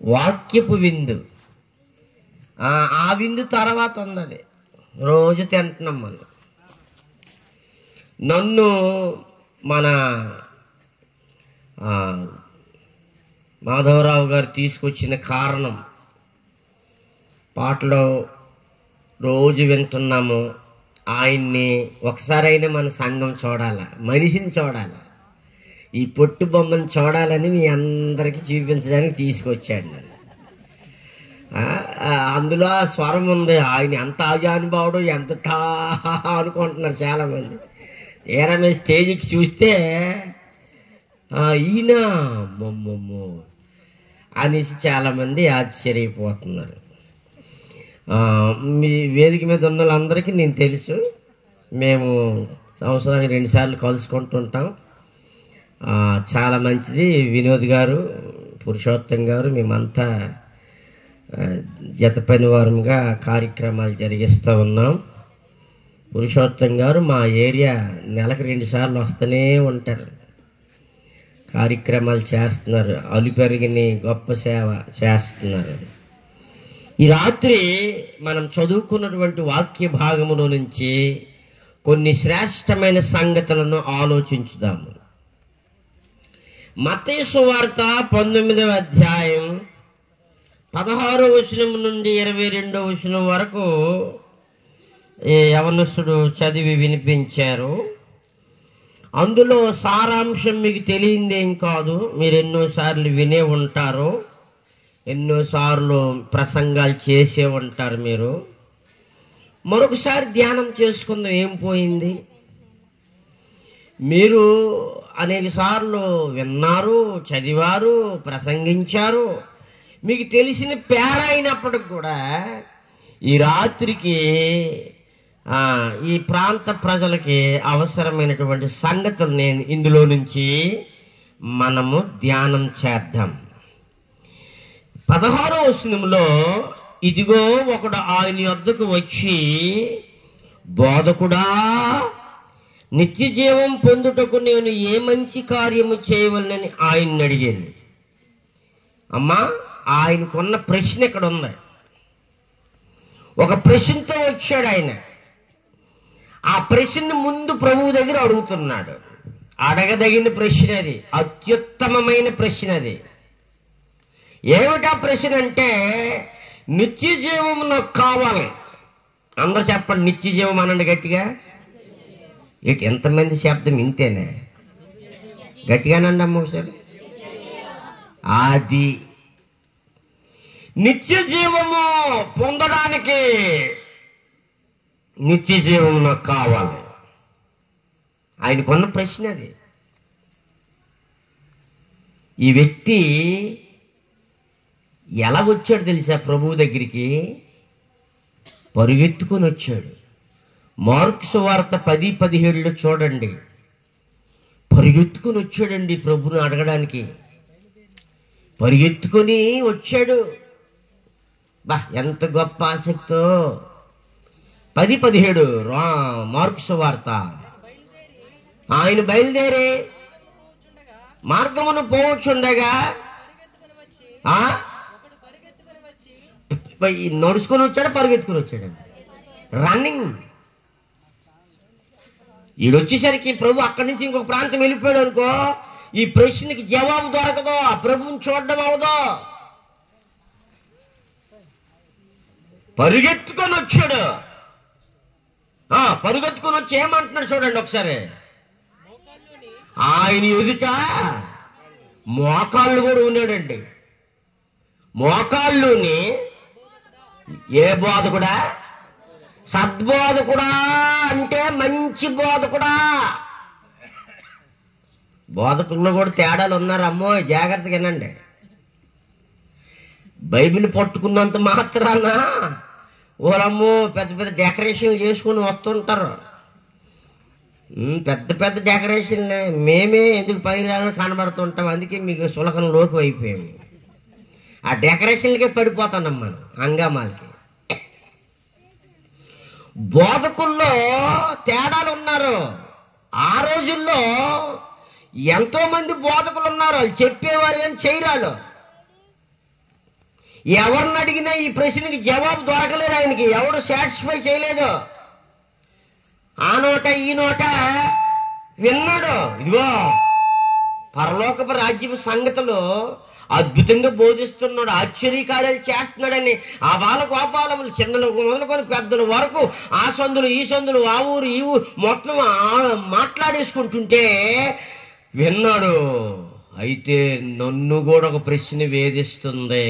వాక్యపు విందు. ఆ విందు తర్వాత ఉన్నది, రోజు తింటున్నాం మనం. నన్ను మన మాధవరావు గారు తీసుకొచ్చిన కారణం, పాటలు రోజు వింటున్నాము. ఆయన్ని ఒకసారైనా మన సంఘం చూడాలి, మనిషిని చూడాలి, ఈ పొట్టు బొమ్మను చూడాలని మీ అందరికీ చూపించడానికి తీసుకొచ్చాడు నన్ను. అందులో స్వరం ఉంది, ఆయన ఎంత ఆజానుభావుడు, ఎంత అనుకుంటున్నారు చాలామంది. తీరా మీద స్టేజ్కి చూస్తే ఈయన మొమ్మమ్మో అనేసి చాలామంది ఆశ్చర్యపోతున్నారు. మీ వేదిక మీద ఉన్న వాళ్ళందరికీ నేను తెలుసు, మేము సంవత్సరానికి 2 సార్లు కలుసుకుంటుంటాం. చాలా మంచిది. వినోద్ గారు, పురుషోత్తం గారు, మేమంతా జత పనివారంగా కార్యక్రమాలు జరిగిస్తూ ఉన్నాం. పురుషోత్తం గారు మా ఏరియా నెలకు 2 సార్లు వస్తూనే ఉంటారు, కార్యక్రమాలు చేస్తున్నారు, అలుపెరిగిని గొప్ప సేవ చేస్తున్నారు. ఈ రాత్రి మనం చదువుకున్నటువంటి వాక్య భాగములో నుంచి కొన్ని శ్రేష్టమైన సంగతులను ఆలోచించుదాము. మత్తయి సువార్త 19వ అధ్యాయం 16వ వచనం నుండి 22వ వచనం వరకు యవనస్తుడు చదివి వినిపించారు. అందులో సారాంశం మీకు తెలియందేం కాదు, మీరు ఎన్నోసార్లు వినే ఉంటారు, ఎన్నోసార్లు ప్రసంగాలు చేసే ఉంటారు. మీరు మరొకసారి ధ్యానం చేసుకుందాం. ఏం పోయింది? మీరు అనేక సార్లు విన్నారు, చదివారు, ప్రసంగించారు, మీకు తెలిసిన పేర అయినప్పటికి కూడా ఈ రాత్రికి ఈ ప్రాంత ప్రజలకి అవసరమైనటువంటి సంగతులు నేను ఇందులో నుంచి మనము ధ్యానం చేద్దాం. 16వ వచనంలో, ఇదిగో ఒకడు ఆయన యొద్దకు వచ్చి, బోధకుడా, నిత్య జీవం పొందుటకు నేను ఏ మంచి కార్యము చేయవలనని ఆయన్ని అడిగాను. అమ్మా, ఆయనకున్న ప్రశ్న ఇక్కడ ఉంది. ఒక ప్రశ్నతో వచ్చాడు ఆయన. ఆ ప్రశ్న ముందు ప్రభువు దగ్గర అడుగుతున్నాడు. అడగదగిన ప్రశ్న అది, అత్యుత్తమమైన ప్రశ్న అది. ఏమిటా ప్రశ్న అంటే, నిత్య జీవం నాకు కావాలి. అందరూ చెప్పండి, నిత్య జీవం అనండి గట్టిగా. ఎంతమంది శబ్దం ఇంతేనే? గట్టిగానండి అమ్మ ఒకసారి. అది నిత్య జీవము పొందడానికి నిత్య జీవం నాకు కావాలి. ఆయనకున్న ప్రశ్న అది. ఈ వ్యక్తి ఎలా వచ్చాడు తెలుసా ప్రభువు దగ్గరికి? పరుగెత్తుకొని వచ్చాడు. మార్కు సువార్త 10:17 చూడండి. పరుగెత్తుకొని వచ్చాడండి ప్రభువుని అడగడానికి. పరిగెత్తుకొని వచ్చాడు. ఎంత గొప్ప ఆసక్తో. 10:17 మార్కు సువార్త. ఆయన బయలుదేరి మార్గమును పోవచ్చుండగా నడుచుకొని వచ్చాడు, పరిగెత్తుకొని వచ్చాడు. రన్నింగ్. ఈడొచ్చేసరికి ప్రభు అక్కడి నుంచి ఇంకొక ప్రాంతం వెళ్ళిపోయాడు అనుకో, ఈ ప్రశ్నకి జవాబు దొరకదు, ఆ ప్రభువుని చూడడం అవదో. పరిగెత్తుకొని వచ్చాడు. పరిగెత్తుకొని వచ్చి ఏమంటున్నాడు చూడండి ఒకసారి. ఆయన ఎదుట మోకాళ్ళు కూడా ఉన్నాడండి. మోకాళ్ళుని ఏ బోధకుడా? సద్బోధకుడా అంటే మంచి బోధకుడా. బోధకుల్లో కూడా తేడాలు ఉన్నారు అమ్మో, జాగ్రత్తగా వినండి. బైబిల్ పట్టుకున్నంత మాత్రాన ఓరమ్మో పెద్ద పెద్ద డెకరేషన్లు చేసుకుని వస్తుంటారు. పెద్ద పెద్ద డెకరేషన్లే మేమే ఎందుకు పైరాలో కనబడుతుంటాం. అందుకే మీకు సులకన లోకి అయిపోయాము. ఆ డెకరేషన్లకే పడిపోతున్నాం మనం, హంగామాలకి. బోధకుల్లో తేడాలు ఉన్నారు. ఆ రోజుల్లో ఎంతో మంది బోధకులు ఉన్నారు. వాళ్ళు చెప్పేవారు కానీ చేయరాలు. ఎవరిని అడిగినా ఈ ప్రశ్నకి జవాబు దొరకలేదు. ఆయనకి ఎవరు సాటిస్ఫై చేయలేదు. ఆ నోట ఈ నోట విన్నాడు. ఇదిగో పరలోకపు రాజ్యపు సంగతులు అద్భుతంగా బోధిస్తున్నాడు, ఆశ్చర్యకార్యాలు చేస్తున్నాడని ఆ బాల గోపాలములు చిన్నలు మొదలుకొని పెద్దల వరకు ఆ సందులు ఈ సందులు ఆ ఊరు ఈ ఊరు మొత్తం మాట్లాడేసుకుంటుంటే విన్నాడు. అయితే నన్ను కూడా ఒక ప్రశ్న వేధిస్తుంది.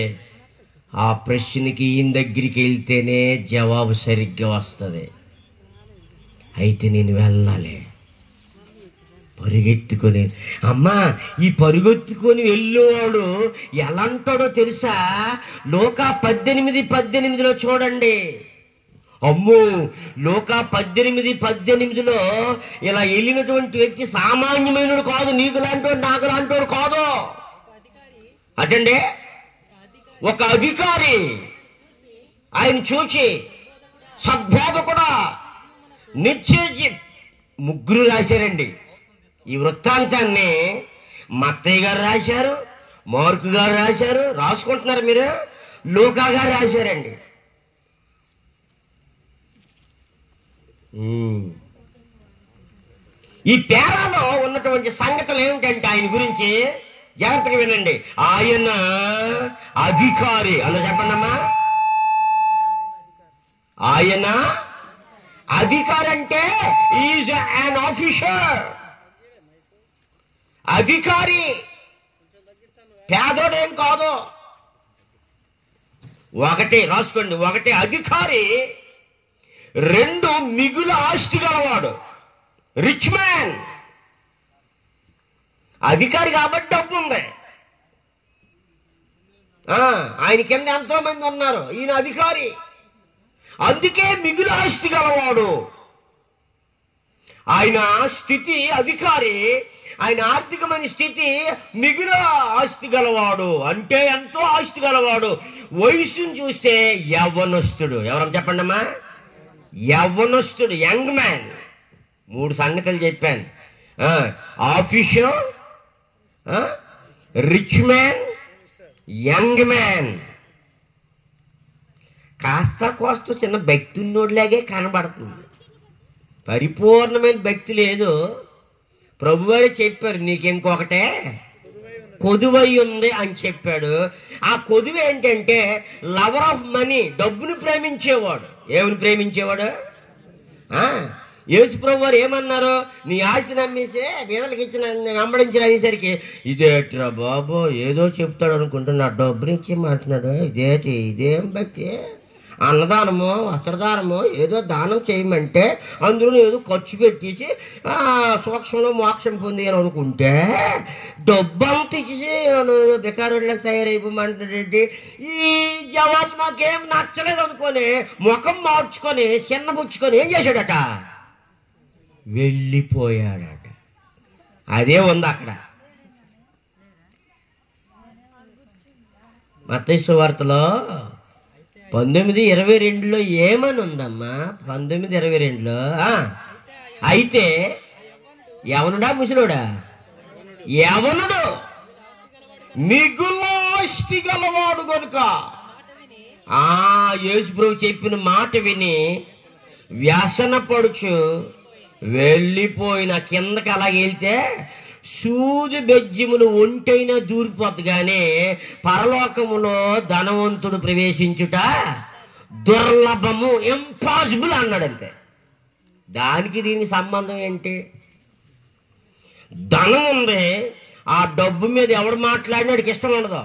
ఆ ప్రశ్నకి ఈయన దగ్గరికి వెళ్తేనే జవాబు సరిగ్గా వస్తుంది. అయితే నేను వెళ్ళాలి. పరుగెత్తుకొని, అమ్మా ఈ పరుగెత్తుకొని వెళ్ళేవాడు ఎలా అంటాడో తెలుసా? లోకా 18:18 చూడండి. అమ్మో, లోకా 18:18 ఇలా వెళ్ళినటువంటి వ్యక్తి సామాన్యమైనడు కాదు. నీకు లాంటి నాకు లాంటి కాదు. అదండి ఒక అధికారి ఆయన చూచి సద్బోధకుడా నిశ్చయ ముగ్గురు రాశారండి. ఈ వృత్తాంతాన్ని మత్తయ్య గారు రాశారు, మార్కు గారు రాశారు. రాసుకుంటున్నారు మీరు? లూకా గారు రాశారండి. ఈ పేరాలో ఉన్నటువంటి సంగతులు ఏమిటంటే ఆయన గురించి జాగ్రత్తగా వినండి. ఆయన అధికారి. అలా చెప్పండి అమ్మా. ఆయన అధికారి అంటే ఈజ్ అన్ ఆఫీసర్. అధికారి, పేదోడేం కాదు. ఒకటి రాసుకోండి. ఒకటి అధికారి, రెండు మిగులు ఆస్తి గలవాడు, రిచ్ మ్యాన్. అధికారి కాబట్టి డబ్బు ఉంది. ఆయన కింద ఎంతో మంది ఉన్నారు. ఈయన అధికారి, అందుకే మిగులు ఆస్తి గలవాడు. ఆయన స్థితి అధికారి, ఆయన ఆర్థికమైన స్థితి మిగులు ఆస్తి గలవాడు. అంటే ఎంతో ఆస్తి గలవాడు. వయసును చూస్తే యవ్వనస్తుడు. ఎవరని చెప్పండి అమ్మా? యవ్వనస్తుడు, యంగ్ మ్యాన్. 3 సంగతులు చెప్పాను. Officer, rich man, young man. కాస్త కోస్త చిన్న భక్తి ఉన్నోడిలాగే కనబడుతుంది. పరిపూర్ణమైన భక్తి లేదు. ప్రభువారే చెప్పారు, నీకు ఇంకొకటే కొదువై ఉంది అని చెప్పాడు. ఆ కొదువు ఏంటంటే లవర్ ఆఫ్ మనీ, డబ్బును ప్రేమించేవాడు. ఏమని ప్రేమించేవాడు? యేసు ప్రభు వారు ఏమన్నారు? నీ ఆస్తి నమ్మేసే పేదలకు ఇచ్చిన వెంబడించిన అనేసరికి, ఇదేట్రా బాబు ఏదో చెప్తాడు అనుకుంటున్నా, డబ్బుని ఇచ్చి మాట్లాడు. ఇదేం భక్తి? అన్నదానమో వస్త్రదానమో ఏదో దానం చేయమంటే అందులో ఏదో ఖర్చు పెట్టేసి సూక్ష్మంలో మోక్షం పొంది అని అనుకుంటే, డబ్బు అంత ఇచ్చేసి బికారులకు తయారైపోమంటాడండి. ఈ జవాబు నాకేం నచ్చలేదు అనుకొని ముఖం మార్చుకొని చిన్నబుచ్చుకొని ఏం చేశాడట? వెళ్ళిపోయాడట. అదే ఉంది అక్కడ. మత్తయి సువార్తలో 19:22 ఏమని ఉందమ్మా? 19:22 అయితే యవనుడా ముసలుడా? యవనుడు మిగులు ఆస్తి గలవాడు గనుక యేసు ప్రభు చెప్పిన మాట విని వ్యసన పడుచు వెళ్ళిపోయిన కిందకి అలాగ వెళ్తే సూది బెజ్జములు ఒంటైనా దూరిపోద్దు. కానీ పరలోకములో ధనవంతుడు ప్రవేశించుట దుర్లభము, ఇంపాసిబుల్ అన్నాడు. అంతే. దానికి దీనికి సంబంధం ఏంటి? ధనం ఉంది, ఆ డబ్బు మీద ఎవడు మాట్లాడినాడికి ఇష్టం ఉండదు.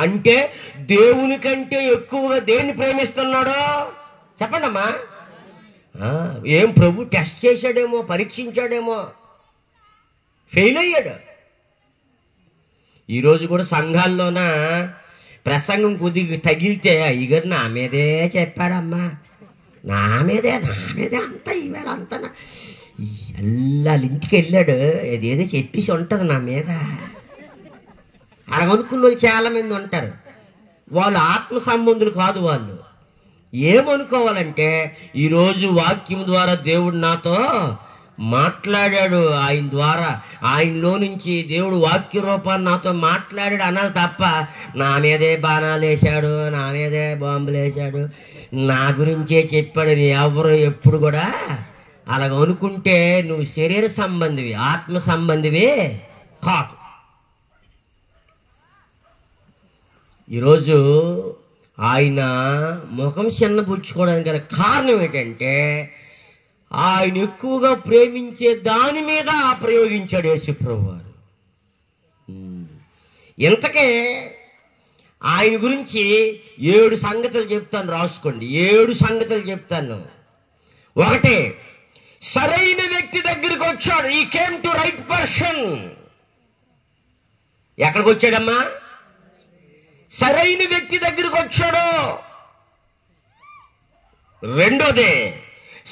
అంటే దేవుని కంటే ఎక్కువగా దేన్ని ప్రేమిస్తున్నాడో చెప్పండి అమ్మా. ఏం ప్రభు టెస్ట్ చేశాడేమో, పరీక్షించాడేమో, ఫెయిల్ అయ్యాడు. ఈరోజు కూడా సంఘాల్లోన ప్రసంగం కొద్దిగా తగిలితే, అయ్యగారు నా మీదే చెప్పాడమ్మా, నా మీదే అంతా ఈవేళ అంతా వాళ్ళ ఇంటికి వెళ్ళాడు, ఏదేదో చెప్పేసి ఉంటుంది నా మీద. అలాగనుకున్న వాళ్ళు చాలామంది ఉంటారు. వాళ్ళు ఆత్మ సంబంధులు కాదు. వాళ్ళు ఏమనుకోవాలంటే, ఈరోజు వాక్యం ద్వారా దేవుడు నాతో మాట్లాడాడు, ఆయన ద్వారా, ఆయనలో నుంచి దేవుడు వాక్య రూపాన్ని నాతో మాట్లాడాడు అనాలి తప్ప నా మీదే బాణాలు వేశాడు, నా మీదే బాంబులు వేశాడు, నా గురించే చెప్పాడు నీ ఎవరు ఎప్పుడు కూడా అలాగ అనుకుంటే నువ్వు శరీర సంబంధివి, ఆత్మ సంబంధివి కాదు. ఈరోజు ఆయన ముఖం చిన్నపుచ్చుకోవడానికి గల కారణం ఏంటంటే ఆయన ఎక్కువగా ప్రేమించే దాని మీద ప్రయోగించాడు యేసుప్రభు వారు. ఇంతకే ఆయన గురించి 7 సంగతులు చెప్తాను, రాసుకోండి. 7 సంగతులు చెప్తాను. ఒకటి, సరైన వ్యక్తి దగ్గరికి వచ్చాడు. ఈ కేమ్ టు రైట్ పర్సన్. ఎక్కడికి వచ్చాడమ్మా? సరైన వ్యక్తి దగ్గరికి వచ్చాడు. రెండోది,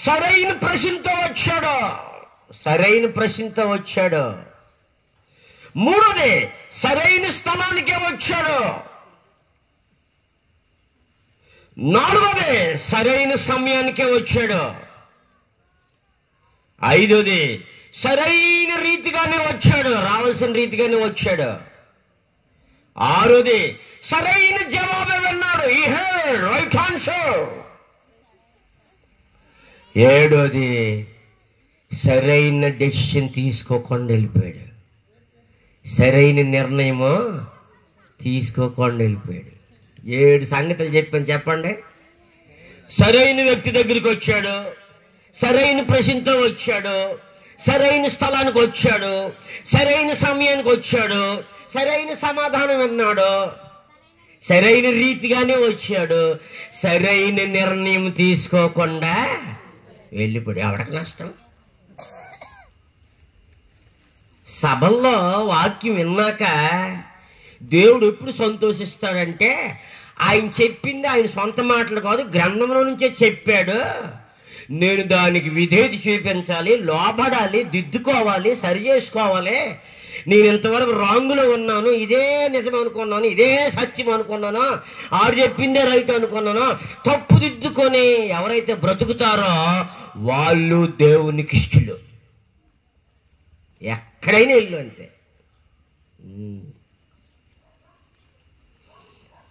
సరైన ప్రశ్నతో వచ్చాడు. సరైన ప్రశ్నతో వచ్చాడు. మూడోది, సరైన స్థలానికే వచ్చాడు. నాలుగోది, సరైన సమయానికే వచ్చాడు. ఐదోది, సరైన రీతిగానే వచ్చాడు, రావాల్సిన రీతిగానే వచ్చాడు. ఆరోది, సరైన జవాబు విన్నాడు. ఈ హెడ్ రైట్ ఆన్సర్. ఏడోది, సరైన డెసిషన్ తీసుకోకుండా వెళ్ళిపోయాడు. సరైన నిర్ణయము తీసుకోకుండా వెళ్ళిపోయాడు. 7 సంగతులు చెప్పాను. చెప్పండి. సరైన వ్యక్తి దగ్గరికి వచ్చాడు, సరైన ప్రశ్నతో వచ్చాడు, సరైన స్థలానికి వచ్చాడు, సరైన సమయానికి వచ్చాడు, సరైన సమాధానం విన్నాడు, సరైన రీతిగానే వచ్చాడు, సరైన నిర్ణయం తీసుకోకుండా వెళ్ళిపోయాడు. ఎవరికి నష్టం? సభల్లో వాక్యం విన్నాక దేవుడు ఎప్పుడు సంతోషిస్తాడంటే ఆయన చెప్పింది ఆయన సొంత మాటలు కాదు, గ్రంథంలో నుంచే చెప్పాడు. నేను దానికి విధేయత చూపించాలి, లోబడాలి, దిద్దుకోవాలి, సరి చేసుకోవాలి. నేను ఇంతవరకు రాంగులో ఉన్నాను, ఇదే నిజం అనుకున్నాను, ఇదే సత్యం అనుకున్నాను, ఆడు చెప్పిందే రైట్ అనుకున్నాను. తప్పు దిద్దుకొని ఎవరైతే బ్రతుకుతారో వాళ్ళు దేవునికి ఇష్టలు. ఎక్కడైనా ఇల్లు అంతే.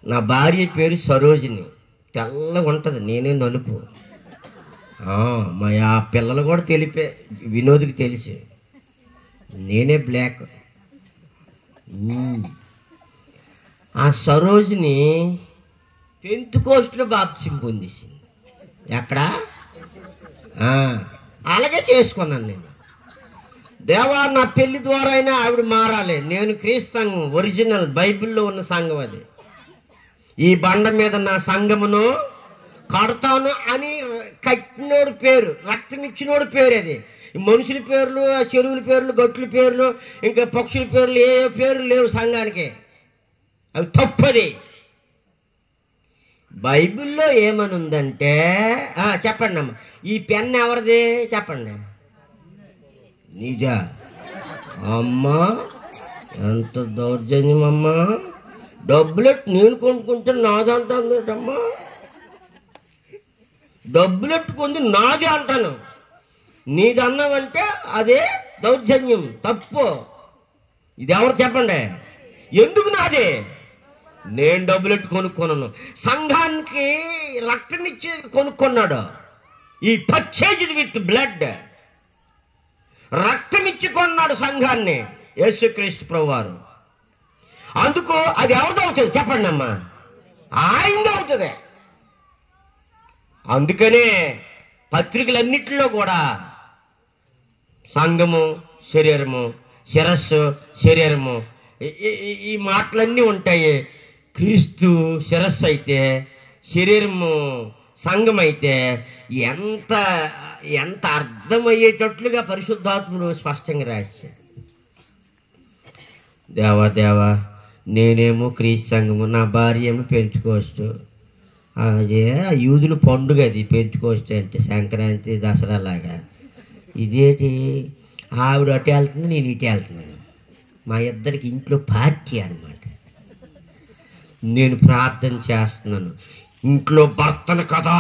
నా భార్య పేరు సరోజిని, తెల్లగా ఉంటుంది, నేనే నలుపు. మా ఆ పిల్లలు కూడా తెలిపే, వినోద్కి తెలిసి, నేనే బ్లాక్. ఆ సరోజిని పెంతుకోస్టులో బాప్తిసం పొందేసింది. ఎక్కడ? అలాగే చేసుకున్నాను నేను. దేవా, నా పెళ్లి ద్వారా అయినా ఆవిడ మారాలి. నేను క్రీస్తు సంఘం, ఒరిజినల్ బైబిల్లో ఉన్న సంఘం అది. ఈ బండ మీద నా సంఘమును కడతాను అని కట్టినోడు పేరు, రక్తం ఇచ్చినోడు పేరు అది. మనుషుల పేర్లు, చెరువుల పేర్లు, గట్ల పేర్లు, ఇంకా పక్షుల పేర్లు, ఏ పేర్లు లేవు సంఘానికి. అవి తప్పది. బైబిల్లో ఏమని ఉందంటే, చెప్పండి అమ్మ, ఈ పెన్ ఎవరిది చెప్పండి. నిజా? అమ్మా, ఎంత దౌర్జన్యం అమ్మా! డబ్బులెట్ నేను కొనుక్కుంటే నాదంటాను అమ్మా. డబ్బులెట్టుకుంది నాది అంటాను, నీదన్నావంటే అదే దౌర్జన్యం, తప్పు. ఇది ఎవరు చెప్పండి? ఎందుకు నాదే? నేను డబ్బులెట్టు కొనుక్కున్నాను. సంఘానికి రక్తం ఇచ్చి కొనుక్కున్నాడు. ఈ పర్చేజ్డ్ విత్ బ్లడ్, రక్తం ఇచ్చి కొన్నాడు సంఘాన్ని యేసుక్రీస్తు ప్రభువారు. అందుకు అది ఎవరిది అవుతుంది చెప్పండి అమ్మా? ఆయనది అవుతుంది. అందుకనే పత్రికలన్నిటిలో కూడా సంఘము, శరీరము, శిరస్సు, శరీరము, ఈ మాటలన్నీ ఉంటాయి. క్రీస్తు శిరస్సు అయితే, శరీరము సంఘం అయితే ఎంత ఎంత అర్థమయ్యేటట్లుగా పరిశుద్ధాత్ముడు స్పష్టంగా రాశాడు. దేవా, నేనేమో క్రీస్తు సంఘము, నా భార్య ఏమో పెంచుకోవచ్చు. అదే యూదుల పండుగ అది, పెంచుకోవచ్చు అంటే సంక్రాంతి, దసరా లాగా. ఇదేంటి, ఆవిడ అటు వెళ్తుంది, నేను ఇటు వెళ్తున్నాను. మా ఇద్దరికి ఇంట్లో పార్టీ అన్నమాట. నేను ప్రార్థన చేస్తున్నాను, ఇంట్లో భర్తను కదా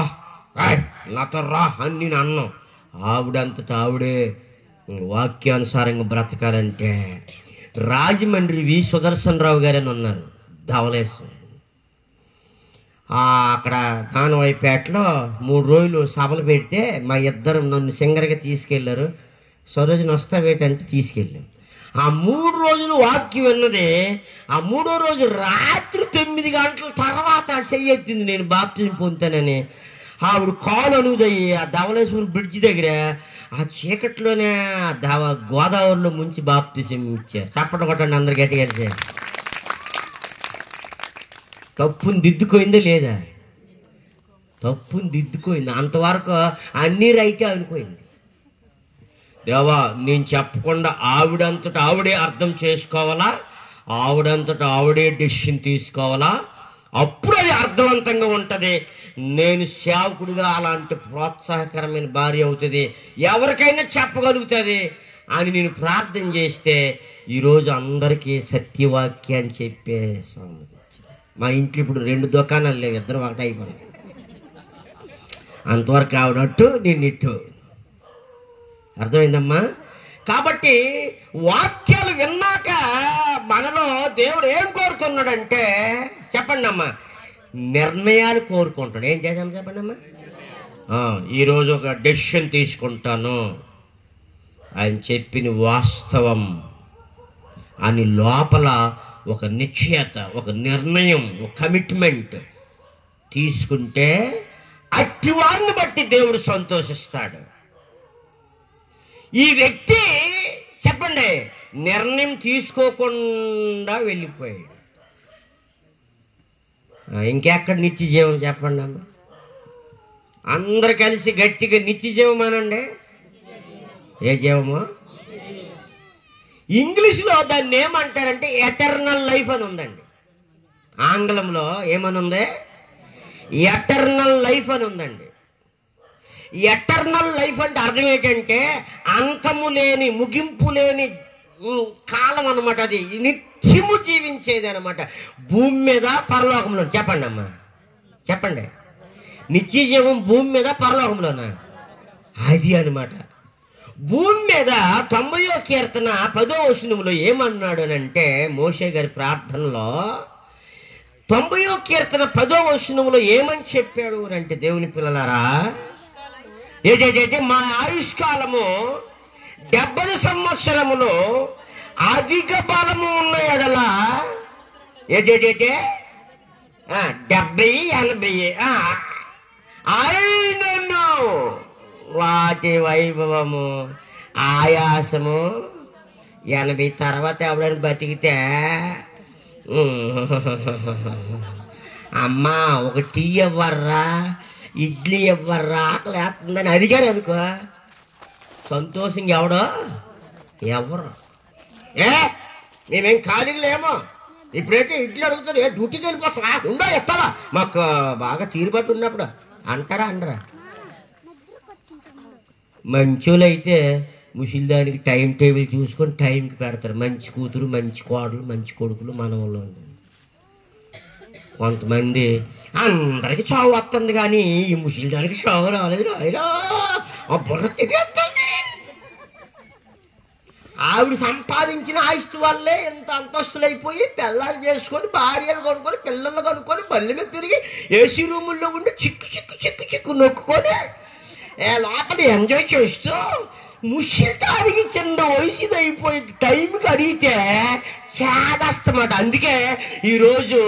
నాతో రా అని నేను అన్నాం. ఆవిడంతటా ఆవిడే వాక్యానుసారంగా బ్రతకాలంటే రాజమండ్రి వి సుదర్శన్ రావు గారని ఉన్నారు, ధవలేసు. అక్కడ కానవాయిపేటలో 3 రోజులు సభలు పెడితే మా ఇద్దరు నన్ను సింగర్గా తీసుకెళ్ళారు. సరోజన వస్తావేటంటే తీసుకెళ్ళాం. ఆ 3 రోజులు వాక్యం విన్నది. ఆ 3వ రోజు రాత్రి 9 గంటల తర్వాత చెయ్యెత్తింది నేను బాప్తిజం పొందుతానని. ఆవిడ కాలు అనుదయ్యి ఆ ధవళేశ్వరం బ్రిడ్జ్ దగ్గర ఆ చీకట్లోనే గోదావరిలో ముంచి బాప్తిజం ఇచ్చారు. చప్పట కొట్టండి అందరు గట్టిగా కలిసి. తప్పుని దిద్దుకోయిందే లేదా? తప్పుని దిద్దుకోయింది. అంతవరకు అన్నీ రైటే అనుకోయింది. దేవా, నేను చెప్పకుండా ఆవిడంతటా ఆవిడే అర్థం చేసుకోవాలా, ఆవిడంతటా ఆవిడే డెసిషన్ తీసుకోవాలా, అప్పుడు అది అర్థవంతంగా ఉంటుంది. నేను సేవకుడిగా అలాంటి ప్రోత్సాహకరమైన భార్య అవుతుంది, ఎవరికైనా చెప్పగలుగుతుంది అని నేను ప్రార్థన చేస్తే ఈరోజు అందరికీ సత్యవాక్యాన్ని చెప్పే మా ఇంట్లో ఇప్పుడు 2 దుకాణాలు లేవు, ఇద్దరు ఒకటి అయిపోయింది. అంతవరకు ఆవిడట్టు నేను ఇట్టు. అర్థమైందమ్మా? కాబట్టి వాక్యాలు విన్నాక మనలో దేవుడు ఏం కోరుతున్నాడంటే చెప్పండి అమ్మా, నిర్ణయాలు కోరుకుంటాడు. ఏం చేద్దాం చెప్పండి అమ్మా? ఈరోజు ఒక డెసిషన్ తీసుకుంటాను, ఆయన చెప్పిన వాస్తవం అని లోపల ఒక నిశ్చయత, ఒక నిర్ణయం, ఒక కమిట్మెంట్ తీసుకుంటే అట్టి వారిని బట్టి దేవుడు సంతోషిస్తాడు. ఈ వ్యక్తి చెప్పండి నిర్ణయం తీసుకోకుండా వెళ్ళిపోయాడు. ఇంకెక్కడ నిత్య జీవం చెప్పండి అమ్మ? అందరు కలిసి గట్టిగా నిత్య జీవం అనండి. ఏ జీవము? ఇంగ్లీష్లో దాన్ని ఏమంటారంటే ఎటర్నల్ లైఫ్ అని ఉందండి. ఆంగ్లంలో ఏమని ఉంది? ఎటర్నల్ లైఫ్ అని ఉందండి. ఎటర్నల్ లైఫ్ అంటే అర్థం ఏంటంటే అంతము లేని, ముగింపు లేని కాలం అనమాట. అది నిత్యము జీవించేది అనమాట, భూమి మీద పరలోకంలో. చెప్పండి అమ్మా, చెప్పండి. నిత్య జీవం భూమి మీద పరలోకంలోనా? అది అనమాట. భూమి మీద 90వ కీర్తన 10వ వచనంలో ఏమన్నాడు అంటే, మోషే గారి ప్రార్థనలో 90వ కీర్తన 10వ వచనంలో ఏమని చెప్పాడు అంటే, దేవుని పిల్లలారా, ఏదైతే మా ఆయుష్కాలము 70 సంవత్సరములో అధిక బలము ఉన్న ఎడల, ఏదైతే 70, 80 అయినను వాటి వైభవము ఆయాసము 80 తర్వాత ఎవడని బతికితే అమ్మా ఒక టీ ఇవ్వర్రా, ఇడ్లీ ఇవ్వర్రా, ఆకలి వేస్తుందని అడిగారు అనుకో, సంతోషంగా ఎవడో ఎవరు మేమేం ఖాళీగా లేమో, ఇప్పుడైతే ఇడ్లీ అడుగుతారు, డ్యూటీకి వెళ్ళిపోతా ఉండా ఎత్తావా, మాకు బాగా తీరుబట్టు ఉన్నప్పుడు అంటారా అనరా? మంచోళ్ళు అయితే ముసిలిదానికి టైం టేబుల్ చూసుకొని టైంకి పెడతారు. మంచి కూతురు, మంచి కోడలు, మంచి కొడుకులు మన వాళ్ళు. కొంతమంది అందరికి చావు వస్తుంది కానీ ఈ ముసిలిదానికి చావు రాలేదు, రాయరా బుర్ర తిరిగేస్తుంది. ఆవిడ సంపాదించిన ఆస్తి వల్లే ఎంత అంతస్తులు అయిపోయి పిల్లలు చేసుకొని, భార్యలు కొనుక్కొని, పిల్లలు కొనుక్కొని, బల్లి మీద తిరిగి ఏసీ రూముల్లో ఉండి చిక్కు చిక్కు చిక్కు చిక్కు నొక్కుకొని లోపల ఎంజాయ్ చేస్తూ ముసిలిదానికి చిన్న వయసుది అయిపోయి టైంకి అడిగితే చేదస్తమాట. అందుకే ఈరోజు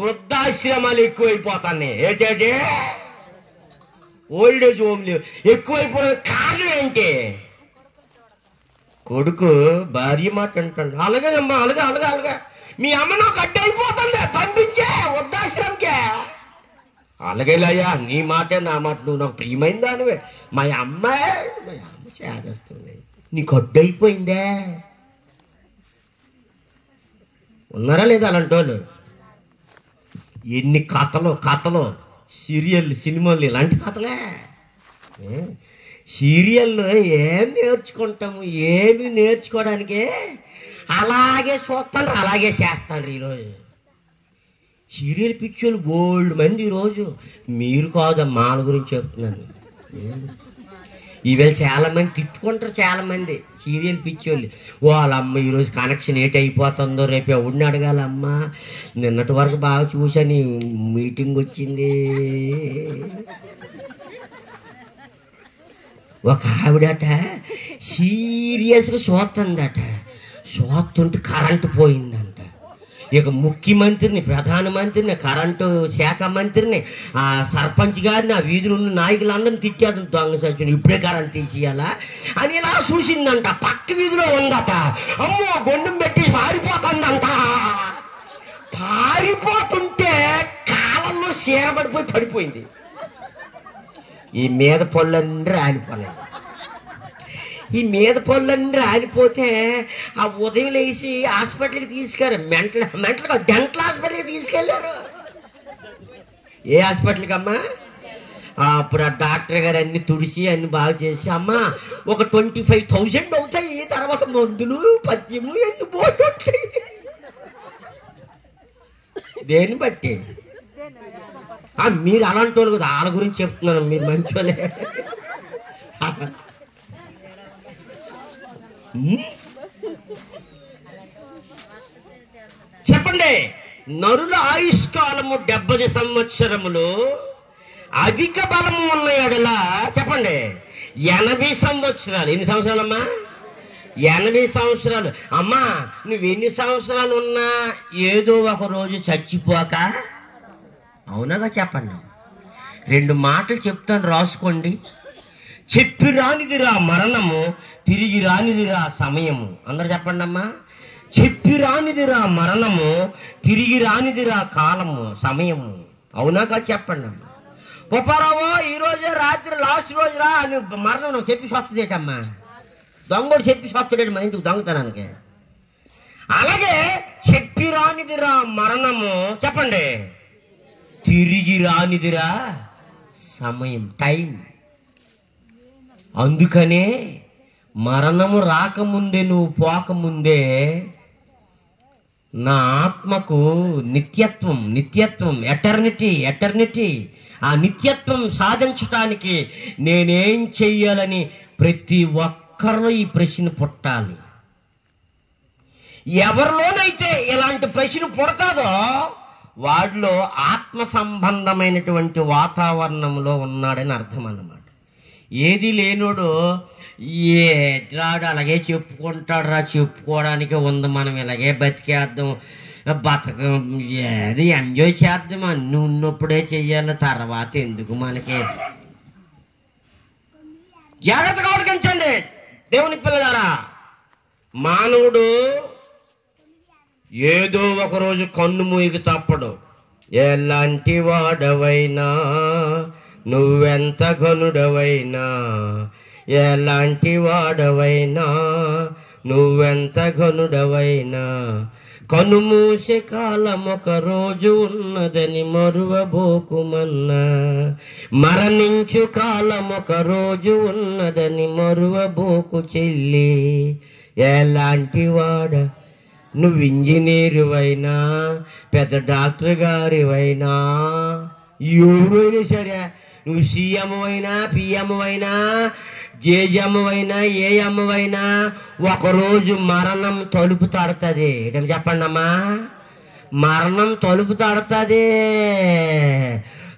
వృద్ధాశ్రమాలు ఎక్కువైపోతాయి. ఏంటంటే ఓల్డ్ ఏజ్ హోమ్లు ఎక్కువైపోయిన కారణం ఏంటి? కొడుకు భార్య మాట అంటాడు, అలాగే అమ్మా, అలాగే అలాగే అలాగే మీ అమ్మ నాకు అడ్డు అయిపోతుంది, పంపించే వృద్ధాశ్రమంకే. అలాగేలయ్యా, నీ మాటే నా మాట, నువ్వు నాకు ప్రియమైన దానివే. మా అమ్మ చేస్తుంది, నీకు అడ్డు అయిపోయిందే. ఉన్నారా లేదా అలాంటి వాళ్ళు? ఎన్ని కథలు సీరియల్, సినిమాలు, ఇలాంటి కథలే. సీరియల్లో ఏం నేర్చుకుంటాము? ఏమి నేర్చుకోవడానికి అలాగే చూస్తాను, అలాగే చేస్తాను. ఈరోజు సీరియల్ పిక్చర్లు బోల్డ్ మంది ఈరోజు. మీరు కాదమ్మా, వాళ్ళ గురించి చెప్తున్నాను. ఈవేళ చాలామంది తిట్టుకుంటారు, చాలామంది సీరియల్ పిచ్చోళ్ళు. వాళ్ళమ్మ ఈరోజు కనెక్షన్ ఏటి అయిపోతుందో, రేపు ఎవడిని అడగాలమ్మా, నిన్నటి వరకు బాగా చూసాను, మీటింగ్ వచ్చింది. ఒక ఆవిడట సీరియస్గా చూస్తుందట, చూస్తుంటే కరెంటు పోయిందంట. ఇక ముఖ్యమంత్రిని, ప్రధానమంత్రిని, కరెంటు శాఖ మంత్రిని, ఆ సర్పంచ్ గారిని, ఆ వీధిలో ఉన్న నాయకులందరినీ తిట్టేది, దొంగ సచ్చుని ఇప్పుడే కరెంట్ తీసేయాలా అని ఇలా చూసిందంట. పక్క వీధిలో ఉందట, అమ్మో గొండం పెట్టి పారిపోతుందంట. పారిపోతుంటే కాలంలో చీరబడిపోయి పడిపోయింది. ఈ మీద పళ్ళన్నీ రాలిపోయినాయి. ఈ మీద పళ్ళన్నీ రాలిపోతే ఆ ఉదయం లేచి హాస్పిటల్కి తీసుకెళ్ళారు. డెంటల్ హాస్పిటల్కి తీసుకెళ్ళారు. ఏ హాస్పిటల్కి అమ్మా? అప్పుడు ఆ డాక్టర్ గారు అన్ని తుడిచి అన్ని బాగా చేసి, అమ్మా ఒక 25,000 అవుతాయి, తర్వాత మందులు పద్యము ఎన్ని పోతుంటాయి. దేన్ని బట్టి? మీరు అలాంటి వాళ్ళు కదా, వాళ్ళ గురించి చెప్తున్నాను, మీరు మంచి వాళ్ళే. చెప్పండి, నరుల ఆయుష్కాలము 70 సంవత్సరములు, అధిక బలము ఉన్న ఎడల చెప్పండి 80 సంవత్సరాలు. ఎన్ని సంవత్సరాలమ్మా? 80 సంవత్సరాలు. అమ్మా నువ్వు ఎన్ని సంవత్సరాలు ఉన్నా ఏదో ఒక రోజు చచ్చిపోక, అవునగా చెప్పండి. 2 మాటలు చెప్తాను, రాసుకోండి. చెప్పి రానిదిరా మరణము, తిరిగి రానిదిరా సమయము. అందరు చెప్పండి అమ్మా. చెప్పి రానిదిరా మరణము, తిరిగి రానిదిరా కాలము, సమయము. అవునాక చెప్పండి అమ్మా. గొప్పరావు ఈరోజే రాత్రి లాస్ట్ రోజు రా అని మరణం నువ్వు చెప్పి వస్తుందేటమ్మా? దొంగడు చెప్పి వస్తుడేటి మన ఇంటికి దొంగతనానికి. అలాగే చెప్పి రానిదిరా మరణము, చెప్పండి, తిరిగి రానిదిరా సమయం, టైం. అందుకనే మరణము రాకముందే, నువ్వు పోకముందే నా ఆత్మకు నిత్యత్వం ఎటర్నిటీ ఆ నిత్యత్వం సాధించడానికి నేనేం చెయ్యాలని ప్రతి ఒక్కరిలో ఈ ప్రశ్న పుట్టాలి. ఎవరిలోనైతే ఇలాంటి ప్రశ్న పుడతాదో వాడిలో ఆత్మ సంబంధమైనటువంటి వాతావరణంలో ఉన్నాడని అర్థం అన్నమాట. ఏది లేనోడు ఏట్లాడు అలాగే చెప్పుకుంటాడు రా, చెప్పుకోవడానికి ఉంది, మనం ఇలాగే బతికేద్దాం, ఏది ఎంజాయ్ చేద్దాం, అన్ని ఉన్నప్పుడే చెయ్యాలి, తర్వాత ఎందుకు మనకి. జాగ్రత్తగా ఆలోచించండి దేవుని పిల్లలారా. మానవుడు ఏదో ఒకరోజు కన్ను మూయికి తప్పడు. ఎలాంటి వాడవైనా, నువ్వెంత ఘనుడవైనా, ఎలాంటి వాడవైనా, నువ్వెంత ఘనుడవైనా, కనుమూసే కాలం ఒక రోజు ఉన్నదని మరువబోకుమన్నా, మరణించు కాలం ఒక రోజు ఉన్నదని మరువబోకు చెల్లి. ఎలాంటి వాడ, నువ్వు ఇంజనీరువైనా, పెద్ద డాక్టర్ గారివైనా, ఎవరైనా సరే, నువ్వు సీఎం అయినా, పిఎం అయినా, జేజమ్మ అయినా, ఏ అమ్మవైనా, ఒకరోజు మరణం తలుపు తడుతుంది. ఏంటని చెప్పండి అమ్మా? మరణం తలుపు తడుతుంది.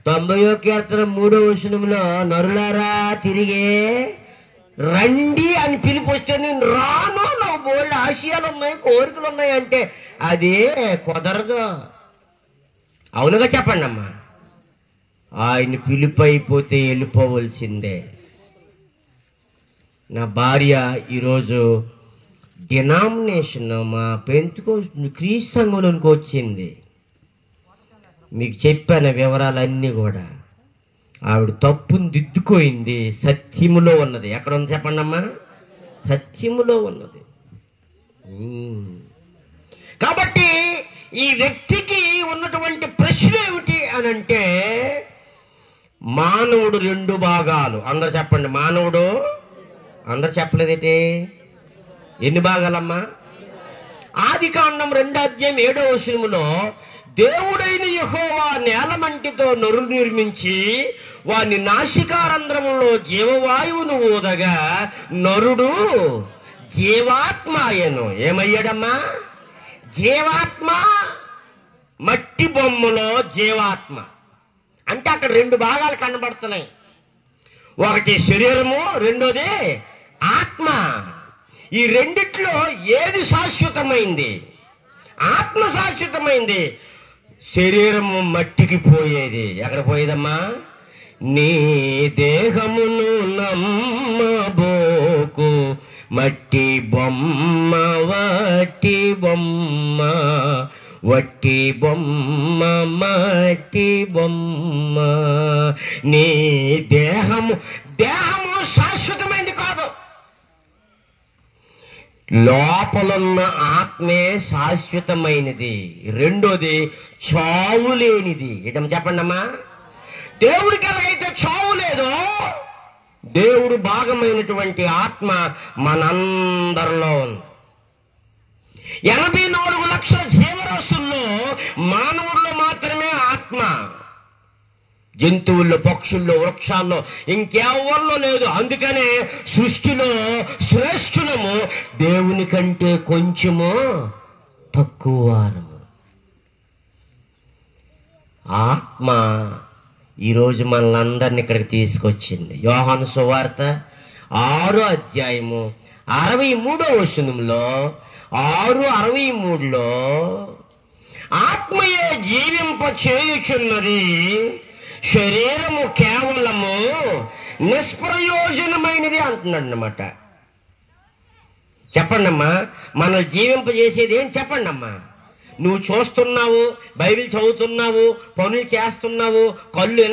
90వ కీర్తన 3వ వచనంలో, నరులారా తిరిగే రండి అని పిలిపి వస్తే నేను రాను, నాకు బోల్డ్ ఆశయాలు ఉన్నాయి, కోరికలు ఉన్నాయి అంటే అది కుదరదు. అవునుగా చెప్పండి అమ్మా. ఆయన పిలుపు అయిపోతే వెళ్ళిపోవలసిందే. నా భార్య ఈరోజు డినామినేషన్ మా పెంతుకోస్తు క్రీస్తు సంఘంలోనికి వచ్చింది. మీకు చెప్పాను వివరాలన్నీ కూడా. ఆవిడ తప్పును దిద్దుకోయింది, సత్యములో ఉన్నది. ఎక్కడ ఉంది చెప్పండి అమ్మా? సత్యములో ఉన్నది. కాబట్టి ఈ వ్యక్తికి ఉన్నటువంటి ప్రశ్న ఏమిటి అని అంటే, మానవుడు 2 భాగాలు. అందరు చెప్పండి, మానవుడు. అందరు చెప్పలేదేంటి? ఎన్ని భాగాలమ్మా? ఆదికాండం 2వ అధ్యాయం 7వ వచనములో, దేవుడైన యెహోవా నేలమంటితో నరులు నిర్మించి వాని నాసికారంధ్రములో జీవవాయువును ఊదగా నరుడు జీవాత్మ అయ్యను. ఏమయ్యాడమ్మా? జీవాత్మ. మట్టి బొమ్మలో జీవాత్మ అంటే అక్కడ రెండు భాగాలు కనబడుతున్నాయి. ఒకటి శరీరము, రెండోది ఆత్మ. ఈ రెండిట్లో ఏది శాశ్వతమైంది? ఆత్మ శాశ్వతమైంది. శరీరము మట్టికి పోయేది. ఎక్కడ పోయేదమ్మా? నీ దేహమును నమ్మబోకు మట్టి బొమ్మ, వట్టి బొమ్మ, వట్టి బొమ్మ, మట్టి బొమ్మ. నీ దేహము శాశ్వతమైంది కాదు. లోపలున్న ఆత్మే శాశ్వతమైనది. రెండోది చావు లేనిది. ఏదమ్మా చెప్పండి అమ్మా? దేవుడికి ఎలాగైతే చావు లేదో, దేవుడు భాగమైనటువంటి ఆత్మ మనందరిలో ఉంది. 84 లక్షల జీవరాశుల్లో మానవుల్లో మాత్రమే ఆత్మ. జంతువుల్లో, పక్షుల్లో, వృక్షాల్లో ఇంకెవరిలో లేదు. అందుకనే సృష్టిలో శ్రేష్ఠులము, దేవుని కంటే కొంచెము తక్కువ వారము. ఆత్మ ఈరోజు మనల్ని ఇక్కడికి తీసుకొచ్చింది. యోహాను సువార్త 6వ అధ్యాయము 63వ వచనంలో 6:63లో ఆత్మయే జీవింప చేయుచున్నది, శరీరము కేవలము నిష్ప్రయోజనమైనది అంటున్నాడు అన్నమాట. చెప్పండమ్మా, మన జీవింపజేసేది ఏం? చెప్పండమ్మా. నువ్వు చూస్తున్నావు, బైబిల్ చదువుతున్నావు, పనులు చేస్తున్నావు, కళ్ళు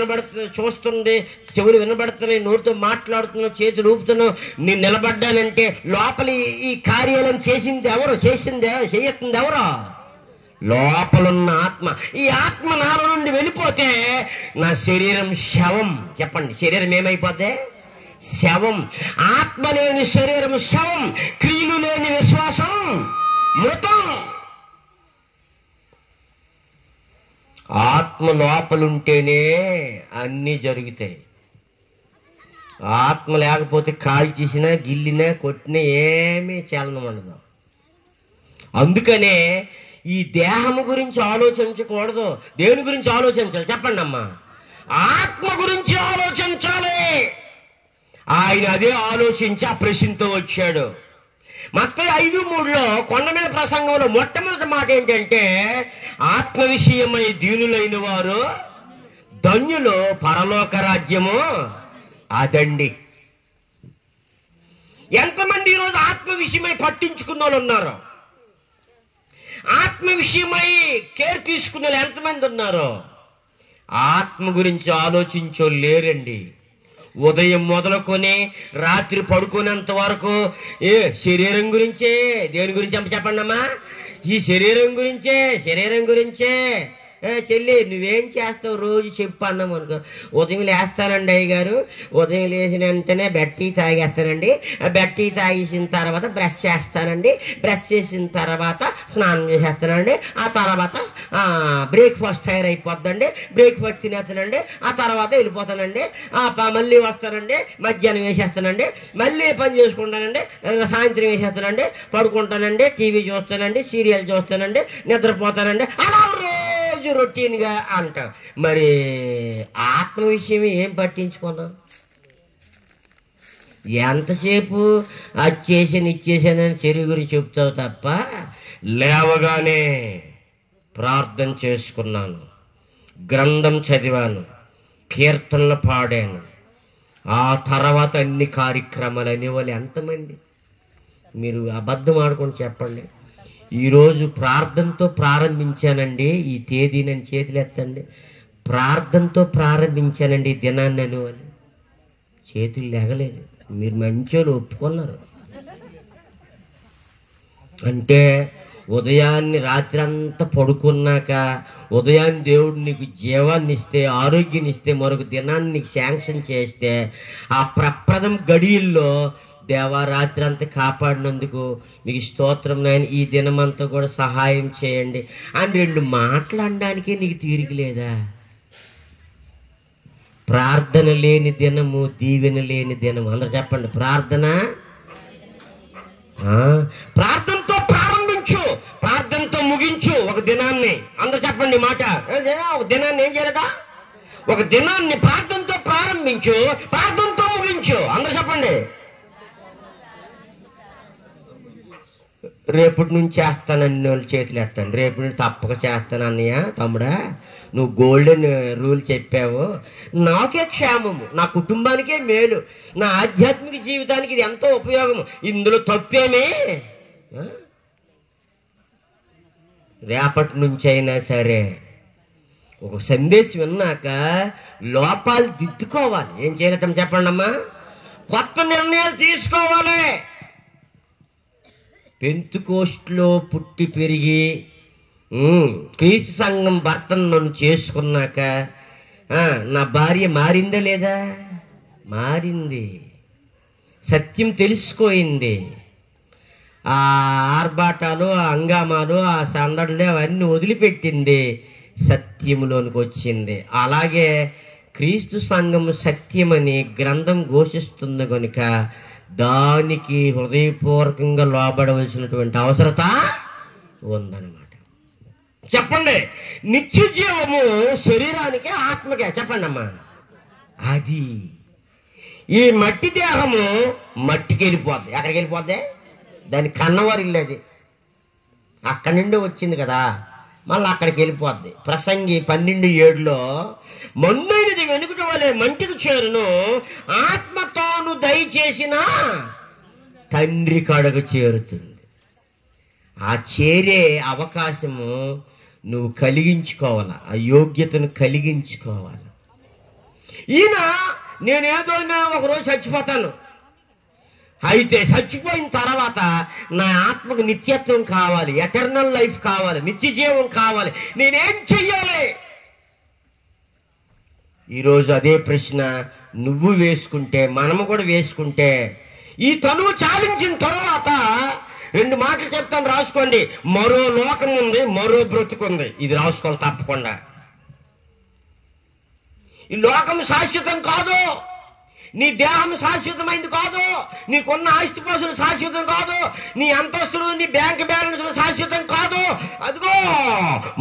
చూస్తుంది, చెవులు వినబడుతున్నాయి, నోటితో మాట్లాడుతున్నావు, చేతులు ఊపుతున్నావు. నేను నిలబడ్డానంటే లోపల ఈ కార్యాలను చేసింది ఎవరు? చేస్తుంది ఎవరో? లోపలున్న ఆత్మ. ఈ ఆత్మ నాలో నుండి వెళ్ళిపోతే నా శరీరం శవం. చెప్పండి, శరీరం ఏమైపోతే? శవం. ఆత్మ లేని శరీరం శవం, క్రియలు లేని విశ్వాసం మృతం. ఆత్మ లోపలుంటేనే అన్నీ జరుగుతాయి. ఆత్మ లేకపోతే కాలు చేసినా, గిల్లినా, కొట్టినా ఏమీ చలనం ఉండదు. అందుకనే ఈ దేహము గురించి ఆలోచించకూడదు. దేని గురించి ఆలోచించాలి? చెప్పండి అమ్మా. ఆత్మ గురించి ఆలోచించాలి. ఆయన అదే ఆలోచించి ఆ ప్రశ్నతో వచ్చాడు. మత్తయి 5:3లో కొండ మీద ప్రసంగంలో మొట్టమొదటి మాట ఏంటంటే, ఆత్మ విషయమై దీనులైన వారు ధన్యులు, పరలోక రాజ్యము అదండి. ఎంతమంది ఈరోజు ఆత్మ విషయమై పట్టించుకున్న వాళ్ళు ఉన్నారు? ఆత్మ విషయమై కేర్ తీసుకున్న వాళ్ళు ఎంతమంది ఉన్నారు? ఆత్మ గురించి ఆలోచించో లేరండి. ఉదయం మొదలుకొని రాత్రి పడుకునేంత వరకు శరీరం గురించే. దేని గురించి చెప్పండి అమ్మా? ఈ శరీరం గురించే. చెల్లి, నువ్వేం చేస్తావు రోజు చెప్పు అన్నాం అనుకో. ఉదయం లేస్తానండి అయ్యగారు, ఉదయం లేచిన వెంటనే బెట్టి తాగేస్తానండి, బెట్టి తాగేసిన తర్వాత బ్రష్ చేస్తానండి, బ్రష్ చేసిన తర్వాత స్నానం చేసేస్తానండి, ఆ తర్వాత బ్రేక్ఫాస్ట్ తయారైపోద్దండి, బ్రేక్ఫాస్ట్ తినేస్తానండి, ఆ తర్వాత వెళ్ళిపోతానండి, మళ్ళీ వస్తానండి, మధ్యాహ్నం వేసేస్తానండి, మళ్ళీ పని చేసుకుంటానండి, సాయంత్రం వేసేస్తానండి, పడుకుంటానండి, టీవీ చూస్తానండి, సీరియల్ చూస్తానండి, నిద్రపోతానండి, అలా రోజు రొటీన్గా అంట. మరి ఆత్మ విషయం ఏం పట్టించుకున్నాం? ఎంతసేపు అది చేసాను ఇచ్చేసానని శరీరం గురించి చెప్తావు తప్ప, లేవగానే ప్రార్థన చేసుకున్నాను, గ్రంథం చదివాను, కీర్తనలు పాడాను, ఆ తర్వాత అన్ని కార్యక్రమాలు అనేవాళ్ళు ఎంతమంది? మీరు అబద్ధం ఆడుకొని చెప్పండి. ఈరోజు ప్రార్థనతో ప్రారంభించానండి ఈ తేదీ, నన్ను చేతులు ఎత్తండి. ప్రార్థనతో ప్రారంభించానండి ఈ దినాన్ని అనేవాళ్ళు చేతులు లేగలేదు. మీరు మంచోళ్ళు ఒప్పుకున్నారు. అంటే ఉదయాన్ని రాత్రి అంతా పడుకున్నాక ఉదయాన్ని దేవుడు నీకు జీవాన్ని ఇస్తే, ఆరోగ్యాన్ని ఇస్తే, మరొక దినాన్ని నీకు శాంక్షన్ చేస్తే, ఆ ప్రప్రథమ గడియల్లో దేవా రాత్రి అంతా కాపాడినందుకు మీకు స్తోత్రం నాయన, ఈ దినమంతా కూడా సహాయం చేయండి అని 2 మాట్లాడడానికే నీకు తీరిక లేదా? ప్రార్థన లేని దినము, దీవెన లేని దినము. అందరూ చెప్పండి, ప్రార్థనతో ప్రారంభించు, ప్రార్థనతో ముగించు ఒక దినాన్ని. అందరూ చెప్పండి మాట. ఒక దినాన్ని ఏం చేయాలట? ఒక దినాన్ని ప్రార్థనతో ప్రారంభించు, ప్రార్థనతో ముగించు. అందరూ చెప్పండి. రేపటి నుంచి చేస్తానని వాళ్ళు చేతులు ఎత్తండి. రేపటి నుంచి తప్పక చేస్తాను అన్నయ్య, తమ్ముడా, నువ్వు గోల్డెన్ రూల్ చెప్పావు, నాకే క్షేమము, నా కుటుంబానికే మేలు, నా ఆధ్యాత్మిక జీవితానికి ఇది ఎంతో ఉపయోగము, ఇందులో తప్పేమీ. రేపటి నుంచి అయినా సరే ఒక సందేశం విన్నాక లోపాలు దిద్దుకోవాలి. ఏం చేయలేం చెప్పండి అమ్మా? కొత్త నిర్ణయాలు తీసుకోవాలి. పెంతుకోస్టులో పుట్టి పెరిగి క్రీస్తు సంఘం భర్తను నన్ను చేసుకున్నాక నా భార్య మారిందా లేదా? మారింది. సత్యం తెలిసిపోయింది. ఆ ఆర్భాటాలు, ఆ హంగామాలు, ఆ సందడులు అవన్నీ వదిలిపెట్టింది, సత్యములోనికి వచ్చింది. అలాగే క్రీస్తు సంఘము సత్యమని గ్రంథం ఘోషిస్తుంది కనుక దానికి హృదయపూర్వకంగా లోబడవలసినటువంటి అవసరత ఉందన్నమాట. చెప్పండి, నిత్య జీవము శరీరానికి, ఆత్మకే. చెప్పండి అమ్మా. అది ఈ మట్టి దేహము మట్టికి వెళ్ళిపోద్ది. ఎక్కడికి వెళ్ళిపోద్ది? దాని కన్నవారు ఇల్లేది, అక్కడి నుండి వచ్చింది కదా, మళ్ళీ అక్కడికి వెళ్ళిపోద్ది. ప్రసంగి 12:7లో మన్నైనది వెనుకటి వలె మంటికి చేరును, ఆత్మతోను దయచేసిన తండ్రి కాడకు చేరుతుంది. ఆ చేరే అవకాశము నువ్వు కలిగించుకోవాలి, ఆ యోగ్యతను కలిగించుకోవాలి. ఈయన నేనేదైనా ఒకరోజు చచ్చిపోతాను, అయితే చచ్చిపోయిన తర్వాత నా ఆత్మకు నిత్యత్వం కావాలి, ఎటర్నల్ లైఫ్ కావాలి, నిత్య జీవం కావాలి, నేనేం చెయ్యాలి? ఈరోజు అదే ప్రశ్న నువ్వు వేసుకుంటే, మనము కూడా వేసుకుంటే, ఈ తనువు చాలించిన తర్వాత 2 మాటలు చెప్తాను, రాసుకోండి. మరో లోకం ఉంది, మరో బ్రతుకుంది. ఇది రాసుకోవాలి తప్పకుండా. ఈ లోకం శాశ్వతం కాదు, నీ దేహం శాశ్వతమైంది కాదు, నీకున్న ఆస్తిపాస్తులు శాశ్వతం కాదు, నీ అంతస్తులు, నీ బ్యాంక్ బ్యాలెన్స్లు శాశ్వతం కాదు. అదిగో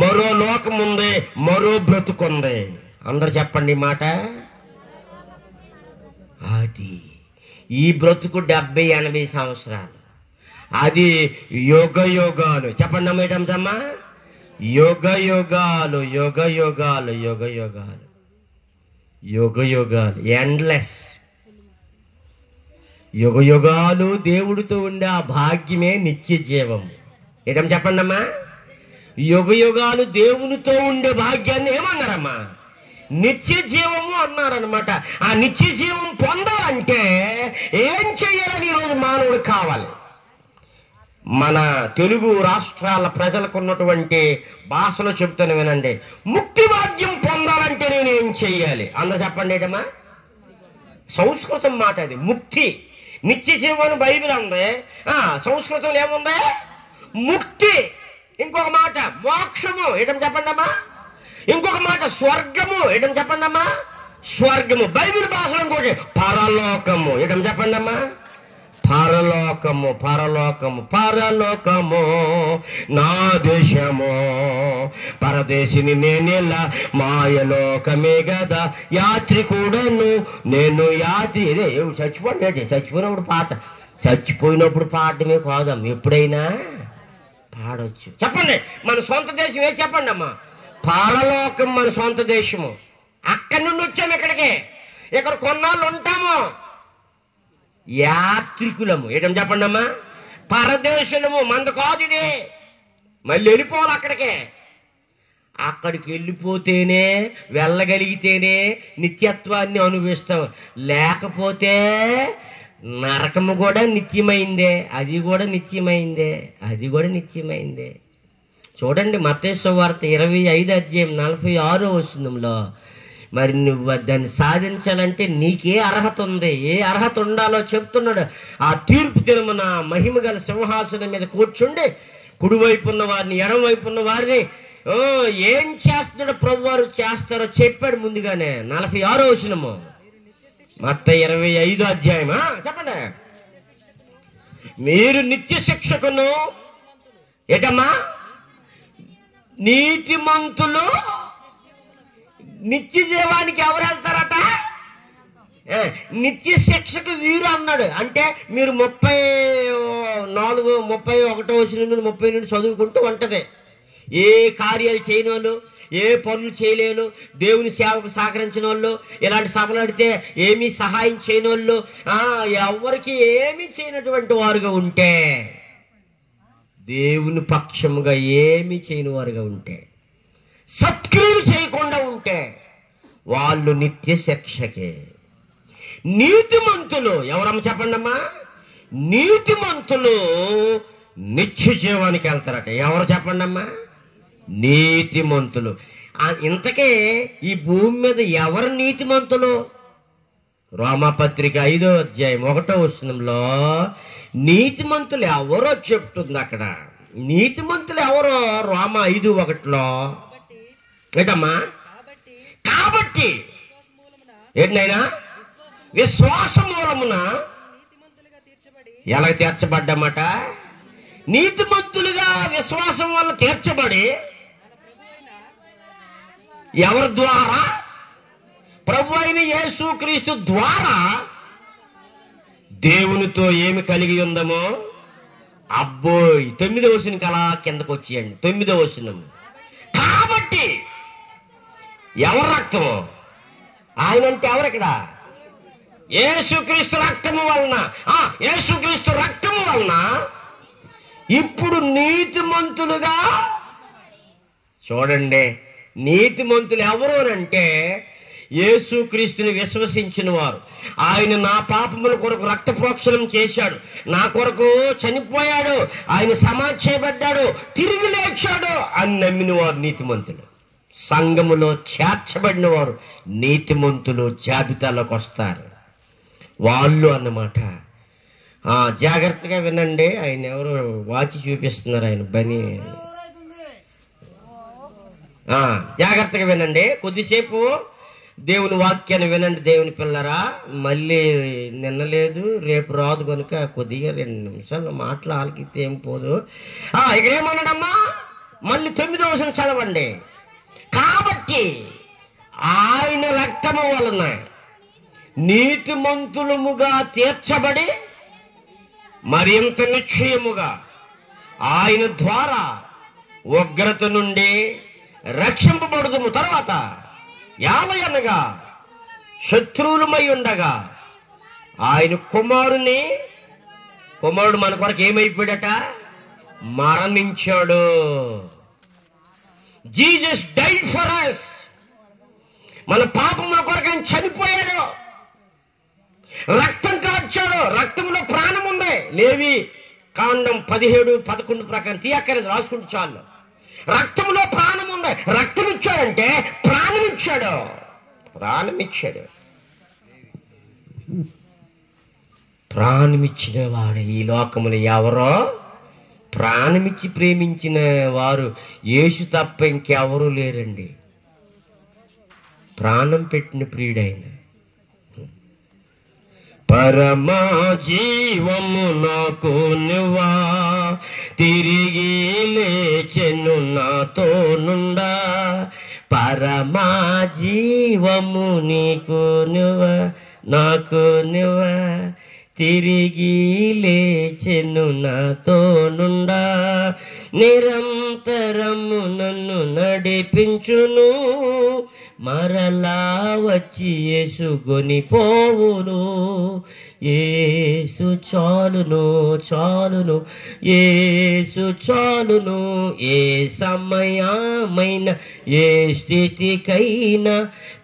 మరో లోకం ఉంది, మరో బ్రతుకుంది. అందరు చెప్పండి ఈ మాట. అది ఈ బ్రతుకు 70-80 సంవత్సరాలు, అది యుగ యుగాలు. చెప్పండి మేడమ్స్ అమ్మా, యుగ యుగాలు, యుగ యుగాలు, యుగ యుగాలు, యుగ యుగాలు, ఎండ్లెస్. యుగ యుగాలు దేవుడితో ఉండే ఆ భాగ్యమే నిత్య జీవం. ఏటం చెప్పండి అమ్మా? యుగ యుగాలు దేవునితో ఉండే భాగ్యాన్ని ఏమన్నారమ్మా? నిత్య జీవము అన్నారనమాట. ఆ నిత్య జీవం పొందాలంటే ఏం చెయ్యాలని ఈరోజు మానవుడు కావాలి? మన తెలుగు రాష్ట్రాల ప్రజలకు ఉన్నటువంటి భాషలో చెప్తాను వినండి. ముక్తి భాగ్యం పొందాలంటే నేనేం చెయ్యాలి? అందరూ చెప్పండి. ఏటమ్మా? సంస్కృతం మాట అది. ముక్తి, నిత్య జీవం బైబిల్ ఉంది, సంస్కృతంలో ఏముంది? ముక్తి. ఇంకొక మాట మోక్షము. ఏటం చెప్పండి అమ్మా? ఇంకొక మాట స్వర్గము. ఏటం చెప్పండి అమ్మా? స్వర్గము. బైబిల్ భాషలో ఇంకోటి పరలోకము. ఏటం చెప్పండి అమ్మా? పరలోకము, పరలోకము, పరలోకము నా దేశము, పరదేశిని నేనెలా, మాయలోకమే గదా, యాత్రికుడను నేను. యాత్రి ఇదే చచ్చిపోయినప్పుడు పాట, చచ్చిపోయినప్పుడు పాడమే కాదమ్మ, ఎప్పుడైనా పాడవచ్చు. చెప్పండి, మన సొంత దేశం ఏ? చెప్పండి అమ్మా. పరలోకం మన సొంత దేశము. అక్కడి నుండి వచ్చాము ఇక్కడికి, ఇక్కడ కొన్నాళ్ళు ఉంటాము, యాత్రికులము. ఏటం చెప్పండి అమ్మా? పరదేశులము. మంద కాదు ఇది, మళ్ళీ వెళ్ళిపోవాలి అక్కడికే. అక్కడికి వెళ్ళిపోతేనే, వెళ్ళగలిగితేనే నిత్యత్వాన్ని అనుభవిస్తాం, లేకపోతే నరకము కూడా నిత్యమైందే, అది కూడా నిత్యమైందే, అది కూడా నిత్యమైందే. చూడండి, మత్తయి సువార్త 25:46 వచనంలో, మరి నువ్వు దాన్ని సాధించాలంటే నీకే అర్హత ఉంది, ఏ అర్హత ఉండాలో చెప్తున్నాడు. ఆ తీర్పు దినమున మహిమ గల సింహాసనం మీద కూర్చుండి, కుడివైపు ఉన్న వారిని, ఎడమవైపు ఉన్న వారిని ఏం చేస్తున్నాడో ప్రభువారు చేస్తారో చెప్పాడు ముందుగానే. 46వ వచనము మత్తయి 25వ అధ్యాయమా చెప్పండి. మీరు నిత్య శిక్షకును ఏటమ్మా నీతిమంతులు నిత్య జీవానికి ఎవరు వెళ్తారట? నిత్య శిక్షకు వీరు అన్నాడు. అంటే మీరు 34, 31 వచనం నుండి 30 నుండి చదువుకుంటూ ఉంటది. ఏ కార్యాలు చేయని వాళ్ళు, ఏ పనులు చేయలేను, దేవుని సేవకు సహకరించిన వాళ్ళు, ఇలాంటి సభలు అడితే ఏమీ సహాయం చేయని వాళ్ళు, ఎవరికి ఏమీ చేయనటువంటి వారుగా ఉంటే, దేవుని పక్షముగా ఏమీ చేయని వారుగా ఉంటే, సత్క్రియలు చేయకుండా ఉంటే వాళ్ళు నిత్య శిక్షకే. నీతిమంతులు ఎవరమ్మ చెప్పండి అమ్మా? నీతిమంతులు నిత్య జీవానికి వెళ్తారట. ఎవరు చెప్పండి అమ్మా? నీతిమంతులు. ఇంతకే ఈ భూమి మీద ఎవరు నీతిమంతులు? రోమాపత్రిక 5వ అధ్యాయం 1వ వచనంలో నీతిమంతులు ఎవరో చెప్తుంది అక్కడ. నీతిమంతులు ఎవరో రోమా 5:1లో ఏంటమ్మా? కాబట్టి ఏంటైనా విశ్వాస మూలమున ఎలా తీర్చబడ్డామట? నీతిమంతులుగా విశ్వాసం వల్ల తీర్చబడి ఎవరి ద్వారా? ప్రభు అయిన యేసుక్రీస్తు ద్వారా దేవునితో ఏమి కలిగి ఉందమో. అబ్బోయ్ 9వ వచనం అలా కిందకు వచ్చేయండి. 9వ వచనం. కాబట్టి ఎవరి రక్తము? ఆయన అంటే ఎవరు ఇక్కడ? యేసుక్రీస్తు రక్తము వలన, యేసుక్రీస్తు రక్తము వలన ఇప్పుడు నీతిమంతులుగా. చూడండి, నీతిమంతులు ఎవరు అంటే యేసుక్రీస్తుని విశ్వసించిన వారు. ఆయన నా పాపముల కొరకు రక్త ప్రోక్షణం చేశాడు, నా కొరకు చనిపోయాడు, ఆయన సమాధి చేయబడ్డాడు, తిరిగి లేచాడు అని నమ్మిన వారు నీతిమంతులు. సంఘములో చేర్చబడిన వారు నీతిమంతులు జాబితాలోకి వస్తారు. వాళ్ళు అన్నమాట. జాగ్రత్తగా వినండి. ఆయన ఎవరు వాచి చూపిస్తున్నారు, ఆయన బని. జాగ్రత్తగా వినండి, కొద్దిసేపు దేవుని వాక్యాన్ని వినండి దేవుని పిల్లరా. మళ్ళీ నిన్న లేదు రేపు రాదు కనుక కొద్దిగా 2 నిమిషాలు మాటలు ఆలకితే ఏం పోదు. ఇక్కడ ఏమన్నాడమ్మా? మళ్ళీ 9వ వచనం చదవండి. కాబట్టి ఆయన రక్తము వలన నీతిమంతులముగా తీర్చబడి మరింత నిశ్చయముగా ఆయన ద్వారా ఉగ్రత నుండి రక్షింపబడుదుము. తర్వాత యావయనగా శత్రువులమై ఉండగా ఆయన కుమారుడు మన కొరకు ఏమైపోయాడట? మరణించాడు. Jesus died for us. మన పాపముల కొరకు ఆయన చనిపోయాడు, రక్తం కార్చాడు. రక్తంలో ప్రాణం ఉంది. లేవి కాండం 17:11 ప్రకారం తీయక్కర్లేదు, రాసుకుంటూ చాలు. రక్తంలో ప్రాణం ఉంది. రక్తం ఇచ్చాడంటే ప్రాణం ఇచ్చాడు. ప్రాణమిచ్చిన వాడు ఈ లోకములు ఎవరో? ప్రాణమిచ్చి ప్రేమించిన వారు యేసు తప్ప ఇంకెవరూ లేరండి. ప్రాణం పెట్టిన ప్రియుడైన పరమా జీవము నాకు నువ్వా, తిరిగి లేచెను నాతో నుండా. పరమా జీవము నీకు నువ్వా, నాకు నువ్వా, తిరిగి లేచెను నాతో నుండా. నిరంతరము నన్ను నడిపించును, మరలా వచ్చి యేసు కొనిపోవును. యేసు చాలును, యేసు చాలును. ఏ సమయమైన ఏ స్థితికైనా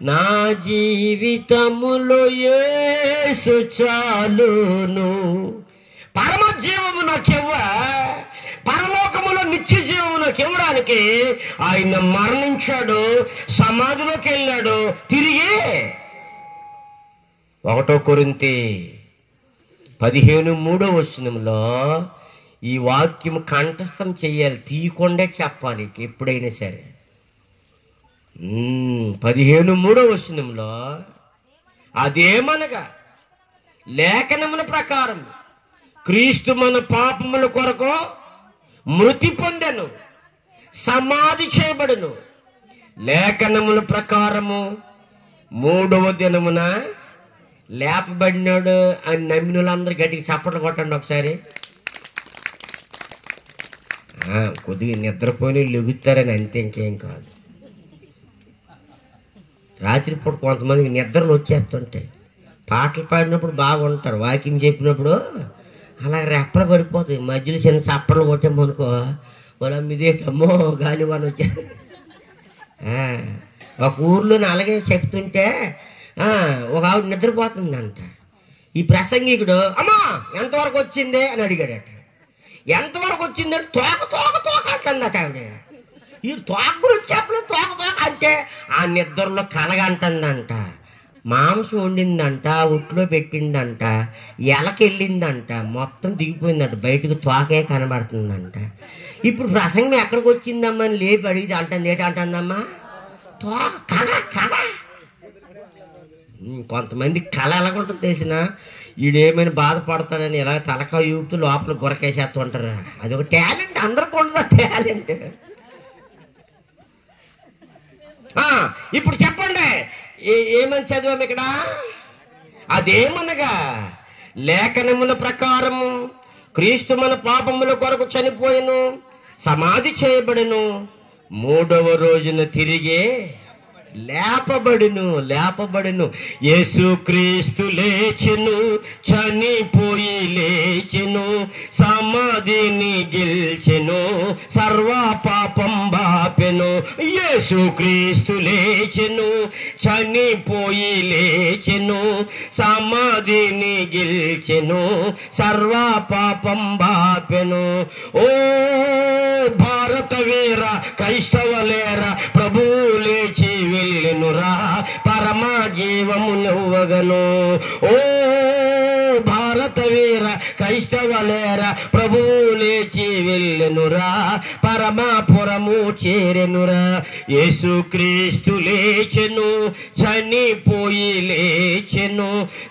నా జీవితములో యేసు చాలును. పరమజీవము నాకెవ్వ, పరలోకములో నిత్య జీవము నాకివ్వడానికి ఆయన మరణించాడు, సమాధిలోకి వెళ్ళాడు, తిరిగి 1 కొరింథీ 15:3 వచనంలో ఈ వాక్యం కంఠస్థం చెయ్యాలి, తీయకుండా చెప్పాలి ఎప్పుడైనా సరే. 15:3 అదేమనగా లేఖనముల ప్రకారం క్రీస్తు మన పాపముల కొరకు మృతి పొందెను, సమాధి చేయబడును, లేఖనముల ప్రకారము 3వ దినమున లేపబడినాడు అని నమ్మిన వాళ్ళందరూ గట్టికి చప్పట్లు కొట్టండి ఒకసారి. కొద్దిగా నిద్రపోయి లెగుతారని అంతే, ఇంకేం కాదు. రాత్రిపూట కొంతమందికి నిద్రలు వచ్చేస్తుంటాయి. పాటలు పాడినప్పుడు బాగుంటారు, వాకింగ్ చెప్పినప్పుడు అలా రెప్పలు పడిపోతాయి. మధ్యలో చిన్న చప్పట్లు కొట్టామనుకో వాళ్ళ మీదేటమ్మో గాలివాన వచ్చే. ఒక ఊర్లోనే అలాగే చెప్తుంటే ఒక ఆవిడ నిద్రపోతుందంట. ఈ ప్రసంగికుడు అమ్మా ఎంతవరకు వచ్చింది అని అడిగాడట. ఎంతవరకు వచ్చిందంటే తోక తోక తోక అంటుందట ఆవిడ. ఈ తోక గురించి చెప్పలేదు, తోక తోక అంటే ఆ నిద్రలో కలగంటుందంట. మాంసం వండిందంట, ఉట్లో పెట్టిందంట, ఎలకెళ్ళిందంట, మొత్తం దిగిపోయిందంట, బయటకు తోకే కనబడుతుందంట. ఇప్పుడు ప్రసంగం ఎక్కడికి వచ్చిందమ్మా అని లేపి అడిగితే అంటుంది, ఏంటంటుందమ్మా కళ కళ. కొంతమంది కళ ఎలాగుంటుంది తెలిసిన, ఈడేమైనా బాధపడతాడని ఇలా తలకాయ ఊపుతూ లోపల గురకేసేస్తూ ఉంటారు. అది ఒక టాలెంట్, అందరికి ఉండదు టాలెంట్. ఇప్పుడు చెప్పండి ఏమని చదివాము ఇక్కడ? అదేమనగా లేఖనముల ప్రకారము క్రీస్తు మన పాపముల కొరకు చనిపోయెను, సమాధి చేయబడెను, 3వ రోజున తిరిగే లేపబడును. యేసుక్రీస్తు లేచెను, చనిపోయి లేచెను, సమాధిని గెల్చెను, సర్వ పాపం బాపెను. యేసుక్రీస్తు లేచెను, చనిపోయి లేచెను, సమాధిని గెల్చెను, సర్వ పాపం బాపెను. ఓ భారత వీర క్రైస్తవలేర, ప్రభువు లేచి వెళ్ళెనురా, పరమ జీవమునివ్వగను. ఓ భారత వీర క్రైస్తవలేర, ప్రభువు లేచి వెళ్ళెనురా, పరమాపురము చేరెనురా. యేసుక్రీస్తు లేచెను, చనిపోయి లేచెను,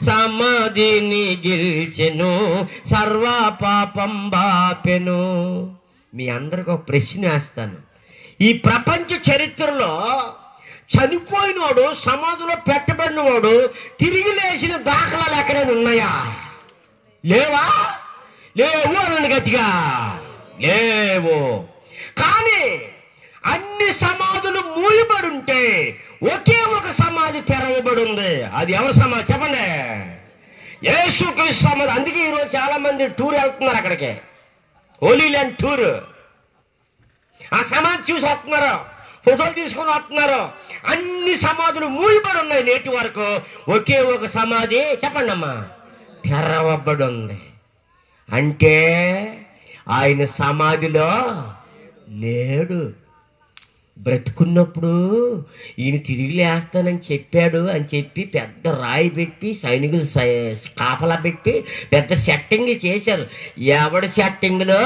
సమాధిని గెల్చెను, సర్వ పాపం బాపెను. మీ అందరికి ఒక ప్రశ్న వేస్తాను. ఈ ప్రపంచ చరిత్రలో చనిపోయినవాడు, సమాధిలో పెట్టబడినవాడు తిరిగి లేచిన దాఖలాలు ఎక్కడైనా ఉన్నాయా? లేవా? లేవు అనండి గట్టిగా, లేవు. కానీ అన్ని సమాధులు మూయబడి ఉంటే ఒకే ఒక సమాధి తెరవబడి ఉంది. అది ఎవరి సమాధి చెప్పండి? యేసుక్రీస్తు సమాధి. అందుకే ఈరోజు చాలా మంది టూర్ వెళ్తున్నారు, అక్కడికి హోలీ ల్యాండ్ టూర్. ఆ సమాధి చూసి వస్తున్నారు, ఫోటోలు తీసుకొని వస్తున్నారు. అన్ని సమాధులు మూయబడి ఉన్నాయి నేటి వరకు. ఒకే ఒక సమాధి చెప్పండి అమ్మా తెరవబడి ఉంది. అంటే ఆయన సమాధిలో లేడు. బ్రతుకున్నప్పుడు ఈయన తిరిగి లేస్తానని చెప్పాడు అని చెప్పి పెద్ద రాయి పెట్టి సైనికులు కాపలా పెట్టి పెద్ద సెట్టింగ్లు చేశారు. ఎవడి సెట్టింగ్లో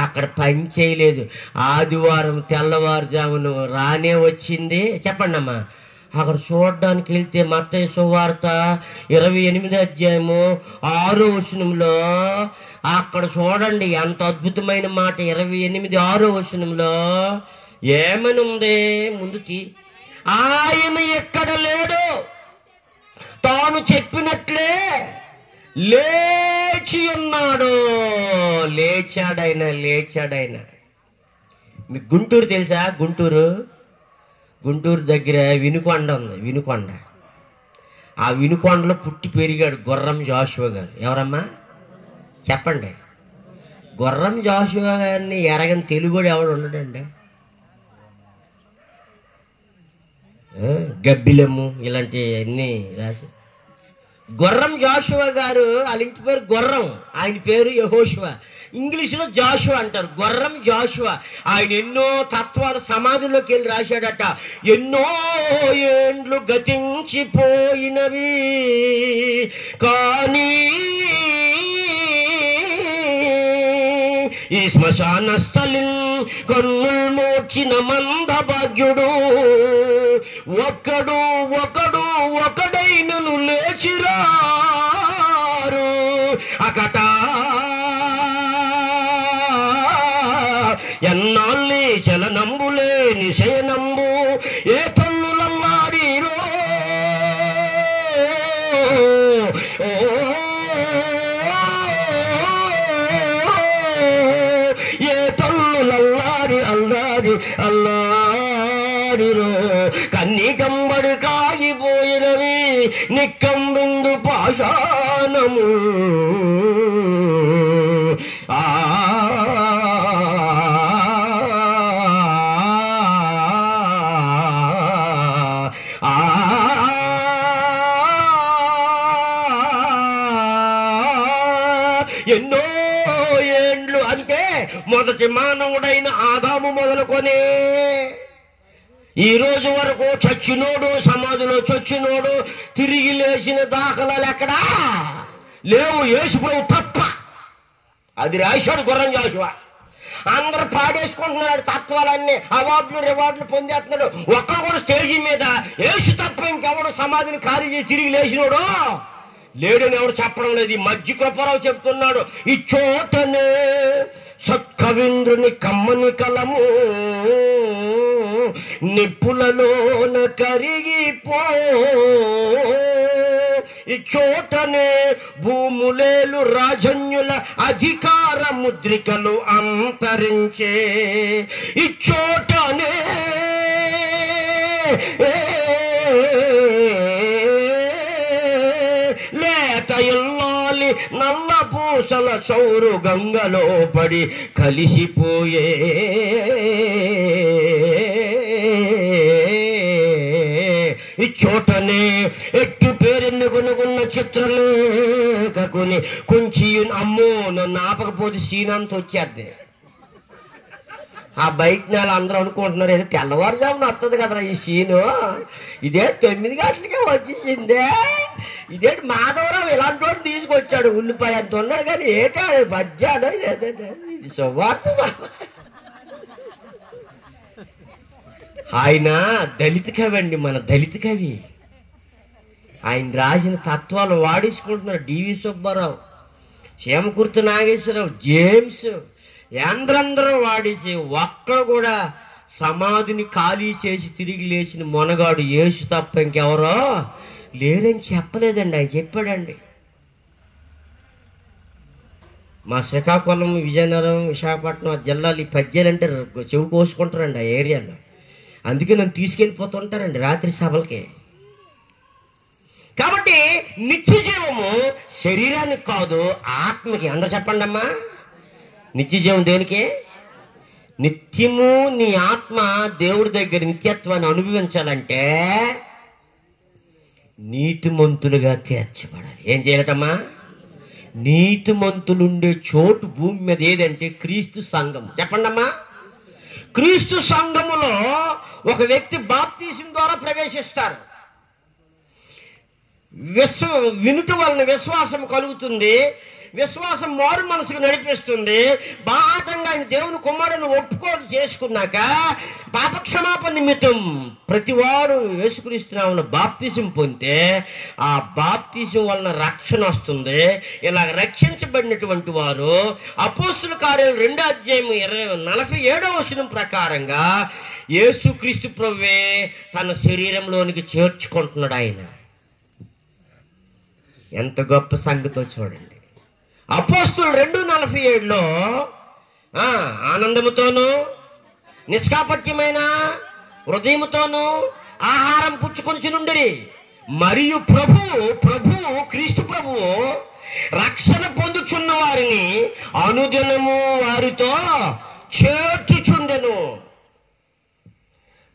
అక్కడ పని చేయలేదు. ఆదివారం తెల్లవారుజామును రానే వచ్చింది. చెప్పండి అమ్మా. అక్కడ చూడడానికి వెళ్తే మత్తయి సువార్త 28 అక్కడ చూడండి ఎంత అద్భుతమైన మాట. 28 ఏమని ఉంది ముందు ఆయన ఎక్కడ లేడు, తాను చెప్పినట్లే లేచి ఉన్నాడు. లేచాడైనా. మీకు గుంటూరు తెలుసా? గుంటూరు దగ్గర వినుకొండ ఉంది. వినుకొండ, ఆ వినుకొండలో పుట్టి పెరిగాడు గుర్రం జాషువా గారు. ఎవరమ్మా చెప్పండి? గుర్రం జాషువా గారిని ఎరగని తెలుగుడు ఎవడు ఉండడండి. గబ్బిలము ఇలాంటి అన్నీ రాసి. గుర్రం జాషువా గారు, వాళ్ళ ఇంటి పేరు గుర్రం, ఆయన పేరు యెహోషువ. ఇంగ్లీష్లో జాషువా అంటారు. గుర్రం జాషువా. ఆయన ఎన్నో తత్వాలు సమాధిలోకి వెళ్ళి రాశాడట. ఎన్నో ఏండ్లు గతించిపోయినవి కానీ ఈ శ్మశాన స్థలి కన్నులు మోచిన మందభాగ్యుడు ఒకడైనను లేచిరారు అకట ఎన్నాళ్ళి చలనంబులే నిశయనంబు ఏ తల్లులల్లాడిరో ఏ తల్లులల్లాడి అల్లాడిరో కన్నీకంబడి కాగిపోయినవి నిక్కంబిందు పాషాణము ఎన్నో ఏండ్లు అంటే మొదటి మానవుడైన ఆదాము మొదలుకొని ఈ రోజు వరకు చచ్చినోడు, సమాధిలో చచ్చినోడు, తిరిగి లేచిన దాఖలాలు ఎక్కడా లేవు, యేసుప్రభు తప్ప. అది రాశాడు గుర్రం జాషువా. అందరూ పాడేసుకుంటున్నాడు, తత్వాలన్నీ అవార్డులు రివార్డులు పొందేస్తున్నాడు. ఒక్కరు కూడా స్టేజీ మీద యేసు తప్ప ఇంకెవడు సమాధిని ఖాళీ చేసి తిరిగి లేచినోడు లేడని ఎవడు చెప్పడం లేదు. ఈ మధ్య కృపారావు చెప్తున్నాడు, ఈ చోటనే సత్కవీంద్రుని కమ్మని కలము నిప్పులలోన కరిగిపో, ఈ చోటనే భూములేలు రాజన్యుల అధికార ముద్రికలు అంతరించే, ఈ చోటనే లేత ఇల్లాలి నల్ల పూసల చౌరు గంగలో పడి కలిసిపోయే, ఈ చోటనే ఎక్కి పేరెన్ను కొనుక్కున్న చిత్రలేఖకుని కొంచెం అమ్మో నన్ను ఆపకపోతే సీనంత వచ్చేద్ది. ఆ బయట నెల అందరూ అనుకుంటున్నారు ఏదో తెల్లవారుజామున వస్తుంది కదరా ఈ సీను, ఇదే 9 గంటలకే వచ్చేసిందే, ఇదేంటి మాధవరావు ఇలాంటి వాడు తీసుకొచ్చాడు, ఉల్లిపాయ అంత ఉన్నాడు కానీ ఏటా మధ్యాహ్నం ఇది శుభార్త. ఆయన దళిత కవి అండి, మన దళిత కవి. ఆయన రాసిన తత్వాలు వాడేసుకుంటున్నారు. డివి సుబ్బారావు, చేమకుర్తి నాగేశ్వరరావు, జేమ్స్ అందరూ వాడేసి ఒక్కడు కూడా సమాధిని ఖాళీ చేసి తిరిగి లేచిన మొనగాడు యేసు తప్ప ఇంకెవరో లేరని చెప్పలేదండి, ఆయన చెప్పాడండి. మా శ్రీకాకుళం, విజయనగరం, విశాఖపట్నం ఆ జిల్లాలు ఈ పద్యాలంటే చెవి కోసుకుంటారండి ఆ ఏరియాలో. అందుకే నన్ను తీసుకెళ్ళిపోతుంటారండి రాత్రి సభలకి. కాబట్టి నిత్య జీవము శరీరానికి కాదు ఆత్మకి. అందరూ చెప్పండి అమ్మా, నిత్య జీవం దేనికి? నిత్యము నీ ఆత్మ దేవుడి దగ్గర నిత్యత్వాన్ని అనుభవించాలంటే నీతిమంతులుగా తీర్చబడాలి. ఏం చేయాలటమ్మా? నీతిమంతులుండే చోటు భూమి మీద ఏదంటే క్రీస్తు సంఘం. చెప్పండి అమ్మా. క్రీస్తు సంఘములో ఒక వ్యక్తి బాప్తీసం ద్వారా ప్రవేశిస్తారు. వినుట వలన విశ్వాసం కలుగుతుంది. విశ్వాసం మారు మనసుకు నడిపిస్తుంది. బాహటంగా ఆయన దేవుని కుమారుని ఒప్పుకోలు చేసుకున్నాక పాపక్షమాపణ నిమిత్తం ప్రతి వారు యేసుక్రీస్తునామమున బాప్తిసం పొందితే ఆ బాప్తిసం వలన రక్షణ వస్తుంది. ఇలా రక్షించబడినటువంటి వారు అపోస్తుల కార్యాలు 2:47 ప్రకారంగా యేసుక్రీస్తు ప్రభువే తన శరీరంలోనికి చేర్చుకుంటున్నాడు. ఆయన ఎంత గొప్ప సంగతో చూడండి. అపోస్తులు 2:47 ఆనందముతోనూ నిష్కాపట్యమైన హృదయముతోనూ ఆహారం పుచ్చుకొని నుండిరి. మరియు ప్రభు క్రీస్తు ప్రభువు రక్షణ పొందుచున్న వారిని అనుదినము వారితో చేర్చుచుండెను.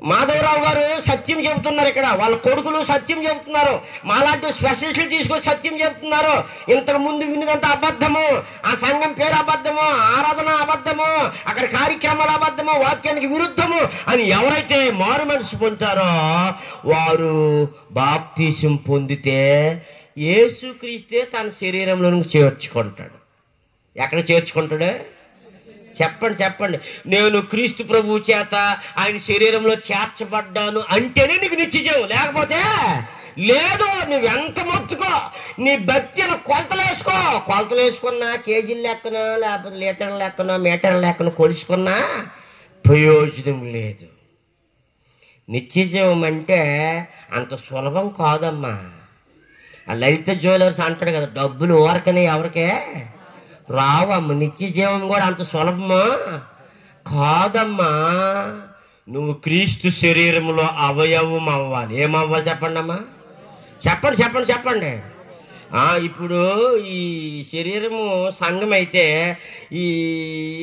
మాధవరావు గారు సత్యం చెబుతున్నారు. ఇక్కడ వాళ్ళ కొడుకులు సత్యం చెబుతున్నారు. మాలాంటి స్పెషలిస్టులు తీసుకొని సత్యం చెబుతున్నారు. ఇంతకు ముందు విన్నదంతా అబద్ధము, ఆ సంఘం పేరు అబద్ధము, ఆరాధన అబద్ధము, అక్కడ కార్యక్రమాలు అబద్ధము, వాక్యానికి విరుద్ధము అని ఎవరైతే మారు మనసు పొందుతారో వారు బాప్తీసం పొందితే యేసుక్రీస్తే తన శరీరంలో చేర్చుకుంటాడు. ఎక్కడ చేర్చుకుంటాడు? చెప్పండి చెప్పండి. నేను క్రీస్తు ప్రభువు చేత ఆయన శరీరంలో చేర్చబడ్డాను అంటేనే నీకు నిత్యజీవం, లేకపోతే లేదు. నువ్వెంత మొత్తుకో, నీ భక్తిని కొలతలు వేసుకున్నా, కేజీలు లెక్కనో లేకపోతే లీటర్ల లెక్కనో మీటర్ల లెక్కనో కొలుచుకున్నా ప్రయోజనం లేదు. నిత్యజీవం అంటే అంత సులభం కాదమ్మా. ఆ లలిత జ్యువెలర్స్ అంటాడు కదా, డబ్బులు ఊరకనే ఎవరికే రావమ్మ. నిత్యజీవం కూడా అంత సులభమా కాదమ్మా. నువ్వు క్రీస్తు శరీరంలో అవయవం అవ్వాలి. ఏమవ్వాలి చెప్పండి అమ్మా, చెప్పండి. ఇప్పుడు ఈ శరీరము సంఘం అయితే ఈ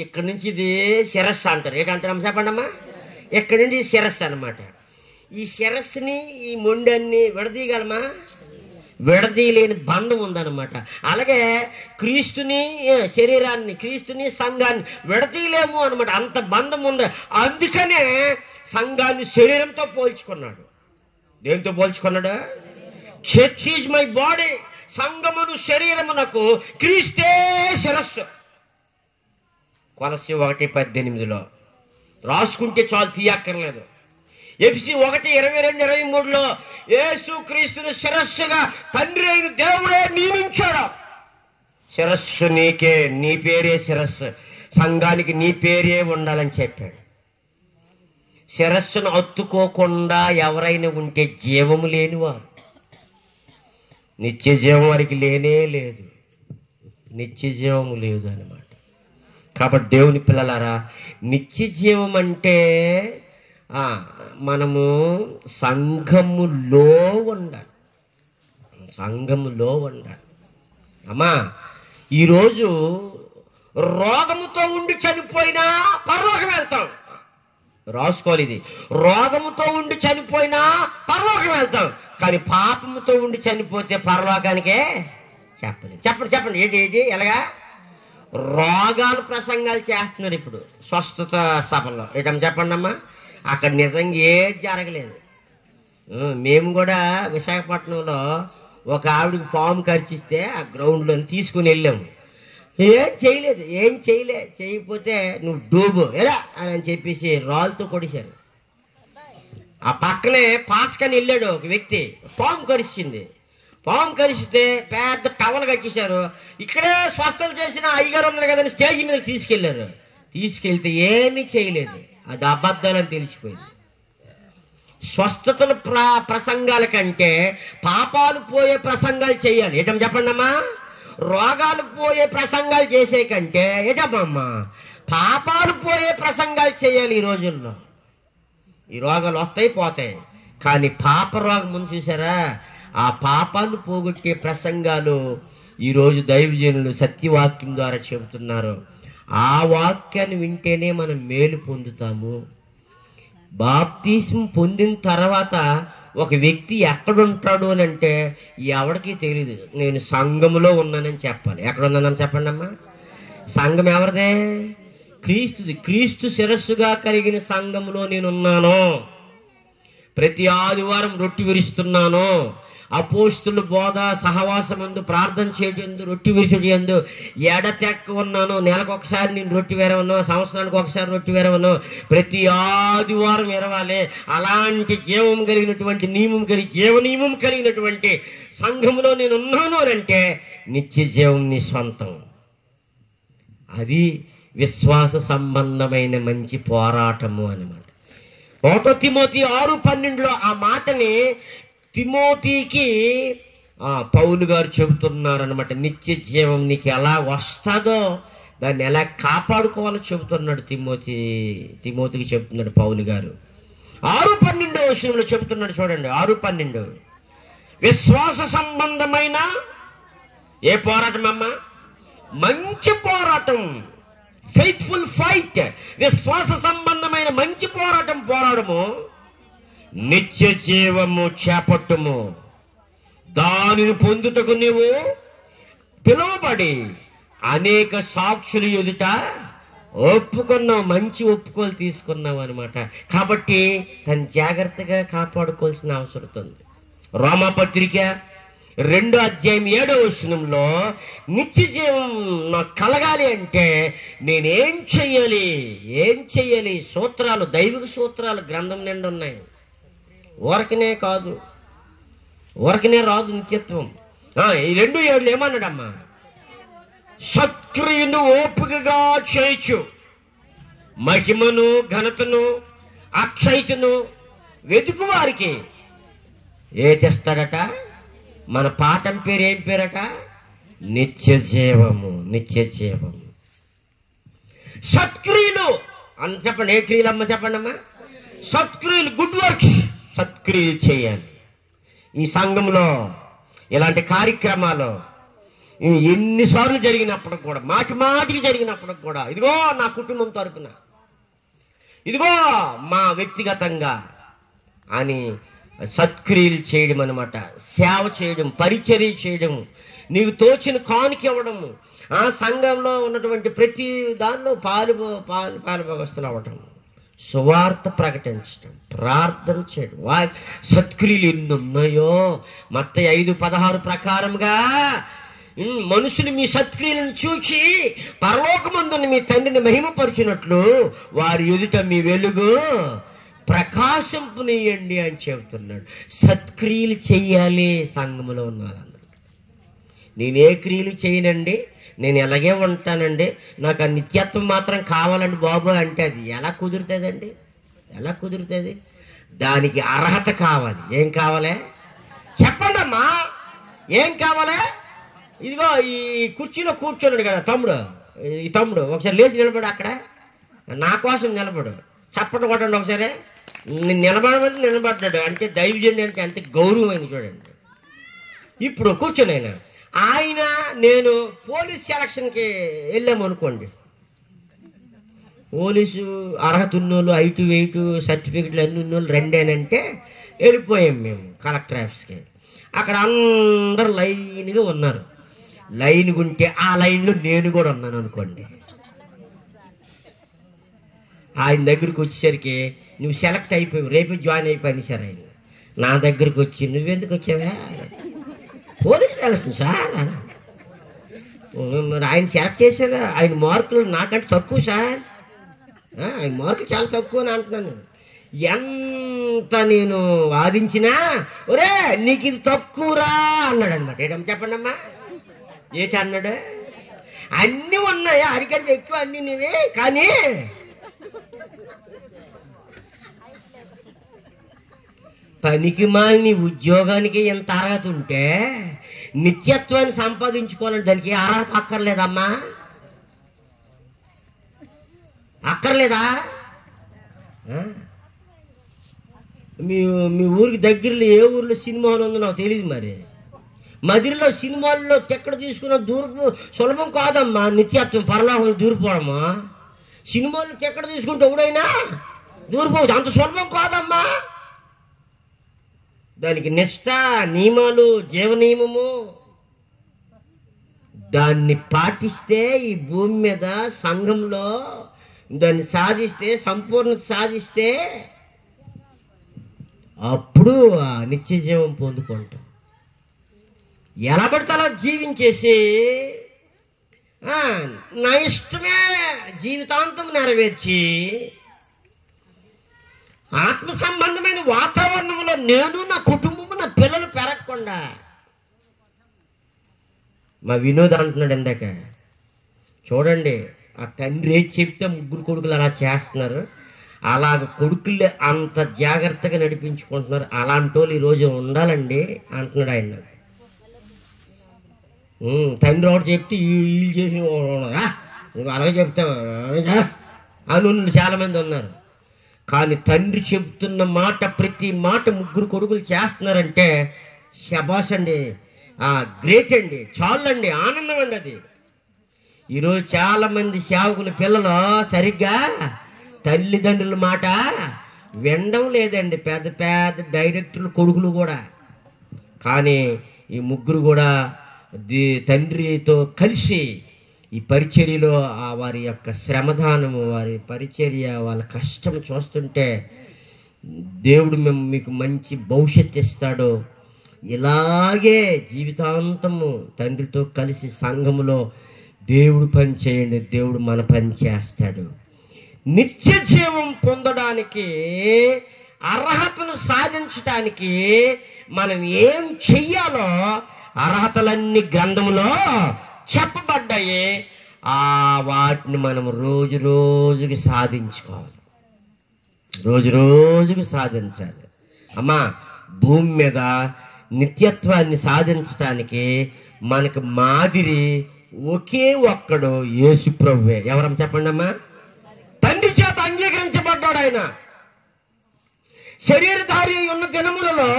ఇక్కడి నుంచి ఇది శిరస్సు అంటారు. ఏంటంటారమ్మా చెప్పండి అమ్మా? ఇక్కడి నుంచి శిరస్సు అనమాట. ఈ శిరస్సుని ఈ మొండాన్ని విడదీయగలమా? విడదీయలేని బంధం ఉందన్నమాట. అలాగే క్రీస్తుని శరీరాన్ని, క్రీస్తుని సంఘాన్ని విడదీయలేము అనమాట. అంత బంధం ఉంది. అందుకనే సంఘాన్ని శరీరంతో పోల్చుకున్నాడు. దేంతో పోల్చుకున్నాడు? చర్చ్ ఈజ్ మై బాడీ, సంఘమును శరీరమునకు క్రీస్తే శిరస్సు. కొలస్సీ 1:18 రాసుకుంటే చాలు, తీయక్కర్లేదు. ఎఫ్ఎస్సీ 1:22-23 యేసు క్రీస్తును శిరస్సుగా తండ్రి అయిన దేవుడే నియమించాడు. శిరస్సు నీకే, నీ పేరే శిరస్సు, సంఘానికి నీ పేరే ఉండాలని చెప్పాడు. శిరస్సును అత్తుకోకుండా ఎవరైనా ఉంటే జీవము లేనివారు. నిత్య జీవం వారికి లేనే లేదు, నిత్య జీవము లేదు అన్నమాట. కాబట్టి దేవుని పిల్లలారా, నిత్య జీవం అంటే మనము సంఘములో ఉండాలి. అమ్మా, ఈరోజు రోగముతో ఉండి చనిపోయినా పరలోకం వెళ్తాం. రాసుకోవాలి ఇది. రోగముతో ఉండి చనిపోయినా పరలోకం వెళ్తాం, కానీ పాపముతో ఉండి చనిపోతే పరలోకానికే చెప్పండి. ఏది ఎలాగా? రోగాలు ప్రసంగాలు చేస్తున్నారు ఇప్పుడు స్వస్థత సభలో. ఏటమ్మా చెప్పండి అమ్మా, అక్కడ నిజంగా ఏది జరగలేదు. మేము కూడా విశాఖపట్నంలో ఒక ఆవిడకి పాము కరిచిస్తే ఆ గ్రౌండ్లో తీసుకుని వెళ్ళాము. ఏం చేయకపోతే నువ్వు డూబు ఎలా అని చెప్పేసి రాళ్ళతో కొడిశారు. ఆ పక్కనే పాస్కని వెళ్ళాడు ఒక వ్యక్తి, పాము కరిచింది. పాము కరిస్తే పెద్ద టవల్ కట్టేశారు. ఇక్కడే స్వస్థలు చేసిన అయ్యగారు ఉన్నారు కదని స్టేజ్ మీద తీసుకెళ్లారు. తీసుకెళ్తే ఏమీ చేయలేదు, అది అబద్ధాలని తెలిసిపోయింది. స్వస్థతల ప్రసంగాల కంటే పాపాలు పోయే ప్రసంగాలు చేయాలి. ఏటమ్మా చెప్పండి అమ్మా? రోగాలు పోయే ప్రసంగాలు చేసే కంటే ఏటమ్మా పాపాలు పోయే ప్రసంగాలు చేయాలి. ఈ రోజుల్లో ఈ రోగాలు వస్తాయి పోతాయి, కానీ పాప రోగం ముందు చూసారా, ఆ పాపాన్ని పోగొట్టే ప్రసంగాలు ఈరోజు దైవజనులు సత్యవాక్యం ద్వారా చెబుతున్నారు. ఆ వాక్యాన్ని వింటేనే మనం మేలు పొందుతాము. బాప్తిస్మం పొందిన తర్వాత ఒక వ్యక్తి ఎక్కడుంటాడు అని అంటే ఎవరికి తెలియదు. నేను సంఘములో ఉన్నానని చెప్పాలి. ఎక్కడ ఉన్నానని చెప్పండి అమ్మా? సంఘం ఎవరిదే? క్రీస్తుది. క్రీస్తు శిరస్సుగా కలిగిన సంఘములో నేనున్నాను. ప్రతి ఆదివారం రొట్టె విరుస్తున్నాను. అపోస్తుల బోధ సహవాసమందు, ప్రార్థన చేయటందు, రొట్టె విరుచుటందు ఎడతెక్క ఉన్నాను. నెలకు ఒకసారి నేను రొట్టె వేరవను, సంవత్సరానికి ఒకసారి రొట్టె వేరవను. ప్రతి ఆదివారం ఎరవాలి. అలాంటి జీవం కలిగినటువంటి జీవ నియమం కలిగినటువంటి సంఘంలో నేను ఉన్నాను అని అంటే నిత్య జీవం నీ సొంతం. అది విశ్వాస సంబంధమైన మంచి పోరాటము అన్నమాట. 1 తిమోతి 6:12 ఆ మాటని తిమోతికి పౌలు గారు చెబుతున్నారనమాట. నిత్య జీవం నీకు ఎలా వస్తుందో దాన్ని ఎలా కాపాడుకోవాలో చెబుతున్నాడు తిమోతికి చెబుతున్నాడు పౌలు గారు. 6:12 చెబుతున్నాడు చూడండి. 6:12 విశ్వాస సంబంధమైన ఏ పోరాటం అమ్మా? మంచి పోరాటం, ఫెయిత్ఫుల్ ఫైట్. విశ్వాస సంబంధమైన మంచి పోరాడము, నిత్య జీవము చేపట్టుము. దానిని పొందుటకు నీవు పిలువబడి అనేక సాక్షులు ఎదుట ఒప్పుకున్నావు. మంచి ఒప్పుకోలు తీసుకున్నావు అనమాట. కాబట్టి తను జాగ్రత్తగా కాపాడుకోవాల్సిన అవసరం ఉంది. రోమాపత్రిక 2:7 నిత్య జీవం నాకు కలగాలి అంటే నేనేం చెయ్యాలి? సూత్రాలు, దైవిక సూత్రాలు గ్రంథం నిండా ఉన్నాయి. ఊరకనే కాదు, ఊరకనే రాదు నిత్యత్వం. ఈ 2:7 ఏమన్నాడమ్మా? సత్క్రియను ఓపికగా చేయొచ్చు, మహిమను, ఘనతను, అక్షయతను వెతుకు వారికి ఏ తెస్తాడట? మన పాఠం పేరు ఏం పేరట? నిత్య జీవము. సత్క్రియలు అని చెప్పండి. ఏ క్రియలు అమ్మ చెప్పండి అమ్మా? సత్క్రియలు, గుడ్ వర్క్స్, సత్క్రియలు చేయాలి. ఈ సంఘంలో ఇలాంటి కార్యక్రమాలు ఎన్నిసార్లు జరిగినప్పటికి కూడా, మాటికి జరిగినప్పటికి కూడా, ఇదిగో నా కుటుంబం తరపున, ఇదిగో మా వ్యక్తిగతంగా అని సత్క్రియలు చేయడం అన్నమాట. సేవ చేయడం, పరిచర్య చేయడం, నీకు తోచిన కానుక ఇవ్వడము, ఆ సంఘంలో ఉన్నటువంటి ప్రతి దానిలో పాలుభాగస్తులు అవ్వటం, సువార్త ప్రకటించడం, ప్రార్థన చేయడం, సత్క్రియలు ఎన్ని ఉన్నాయో. మత్తయి 5:16 ప్రకారంగా మనుషులు మీ సత్క్రియలను చూచి పరలోకమందున్న మీ తండ్రిని మహిమపరిచినట్లు వారి ఎదుట మీ వెలుగు ప్రకాశింపనీయండి అని చెబుతున్నాడు. సత్క్రియలు చెయ్యాలి సంఘములో ఉన్న వాళ్ళందరూ. నేను ఏ క్రియలు చేయనండి, నేను ఎలాగే ఉంటానండి, నాకు ఆ నిత్యత్వం మాత్రం కావాలండి బాబు అంటే అది ఎలా కుదురుతుందండి? ఎలా కుదురుతుంది? దానికి అర్హత కావాలి. ఏం కావాలి చెప్పండి అమ్మా? ఏం కావాలి? ఇదిగో ఈ కుర్చీలో కూర్చోన్నాడు కదా ఈ తమ్ముడు ఒకసారి లేచి నిలబడు, అక్కడ నా కోసం నిలబడు, చప్పట కొట్టండి ఒకసారి. నిలబడమంటే నిలబడ్డాడు అంటే దైవజనుడు అంటే అంత గౌరవమైంది చూడండి. ఇప్పుడు కూర్చొని ఆయన నేను పోలీస్ సెలక్షన్కి వెళ్ళాము అనుకోండి, పోలీసు అర్హత ఉన్నోళ్ళు, ఐటు వెయిటు సర్టిఫికెట్లు అన్ని ఉన్నోళ్ళు రెండేనంటే వెళ్ళిపోయాం మేము కలెక్టర్ ఆఫీస్కి. అక్కడ అందరు లైన్గా ఉన్నారు. లైన్ ఉంటే ఆ లైన్లో నేను కూడా ఉన్నాను అనుకోండి. ఆయన దగ్గరికి వచ్చేసరికి నువ్వు సెలెక్ట్ అయిపోయావు, రేపు జాయిన్ అయిపోయింది సార్. ఆయన నా దగ్గరికి వచ్చి నువ్వెందుకు వచ్చావా? Police selection sir. మరి ఆయన సెలెక్ట్ చేశారు, ఆయన మార్కులు నాకంటే తక్కువ సార్, ఆయన మార్కులు చాలా తక్కువ అని అంటున్నాను. ఎంత నేను వాదించినా ఒరే నీకు ఇది తక్కువరా అన్నాడు అనమాట. ఏటమ్మా చెప్పండి అమ్మా, ఏంటి అన్నాడు? అన్నీ ఉన్నాయి, అడిగంటే ఎక్కువ అన్నీ నీవే, కానీ పనికి మాలిన ఉద్యోగానికి ఎంత అర్హత ఉంటే నిత్యత్వాన్ని సంపాదించుకోవాలంటే దానికి అర్హత అక్కర్లేదమ్మా? అక్కర్లేదా? మీ ఊరికి దగ్గరలో ఏ ఊర్లో సినిమా హాల్ ఉందో నాకు తెలియదు. మరి మదిరిలో సినిమాల్లో ఎక్కడ తీసుకున్న దూరపు సులభం కాదమ్మా నిత్యత్వం, పరలోకం దూరిపోవడమా. సినిమాల్లో ఎక్కడ తీసుకుంటే ఎవడైనా దూరిపోవచ్చు, అంత సులభం కాదమ్మా. దానికి నిష్ఠ, నియమాలు, జీవ నియమము, దాన్ని పాటిస్తే ఈ భూమి మీద సంఘంలో దాన్ని సాధిస్తే, సంపూర్ణత సాధిస్తే అప్పుడు ఆ నిత్య జీవం పొందుకుంటాం. ఎలా పడితే అలా జీవించేసి నా ఇష్టమే జీవితాంతం నెరవేర్చి ఆత్మ సంబంధమైన వాతావరణంలో నేను, నా కుటుంబము, నా పిల్లలు పెరగకుండా, మా వినోద్ అంటున్నాడు ఇందాక, చూడండి ఆ తండ్రి ఏది చెప్తే ముగ్గురు కొడుకులు అలా చేస్తున్నారు, అలాగ కొడుకులు అంత జాగ్రత్తగా నడిపించుకుంటున్నారు. అలాంటి వాళ్ళు ఈరోజు ఉండాలండి అంటున్నాడు ఆయన. తండ్రి ఒకటి చెప్తే వీళ్ళు చేసి అలాగే చెప్తావా అని చాలామంది ఉన్నారు. కానీ తండ్రి చెబుతున్న మాట, ప్రతి మాట ముగ్గురు కొడుకులు చేస్తున్నారంటే శబాష్ అండి, గ్రేట్ అండి, చాలండి, ఆనందం అండి అది. ఈరోజు చాలామంది సేవకుల పిల్లలు సరిగ్గా తల్లిదండ్రుల మాట వినడం లేదండి, పెద్ద పెద్ద డైరెక్టర్లు కొడుకులు కూడా. కానీ ఈ ముగ్గురు కూడా తండ్రితో కలిసి ఈ పరిచర్యలో వారి యొక్క శ్రమదానము, వారి పరిచర్య, వాళ్ళ కష్టం చూస్తుంటే దేవుడు మీకు మంచి భవిష్యత్తు ఇస్తాడు. ఇలాగే జీవితాంతము తండ్రితో కలిసి సంఘములో దేవుడు పని చేయండి, దేవుడు మన పని చేస్తాడు. నిత్య జీవం పొందడానికి, అర్హతను సాధించడానికి మనం ఏం చెయ్యాలో అర్హతలన్నీ గ్రంథములో చెప్పబడ్డాయి. వాటిని మనం రోజు రోజుకి సాధించుకోవాలి, రోజు రోజుకి సాధించాలి. అమ్మా, భూమి మీద నిత్యత్వాన్ని సాధించడానికి మనకు మాదిరి ఒకే ఒక్కడు యేసు ప్రభువే. ఎవరమ్మ చెప్పండి అమ్మా? తండ్రి చేత అంగీకరించబడ్డాడు ఆయన. శరీరధారి ఉన్న దినములలో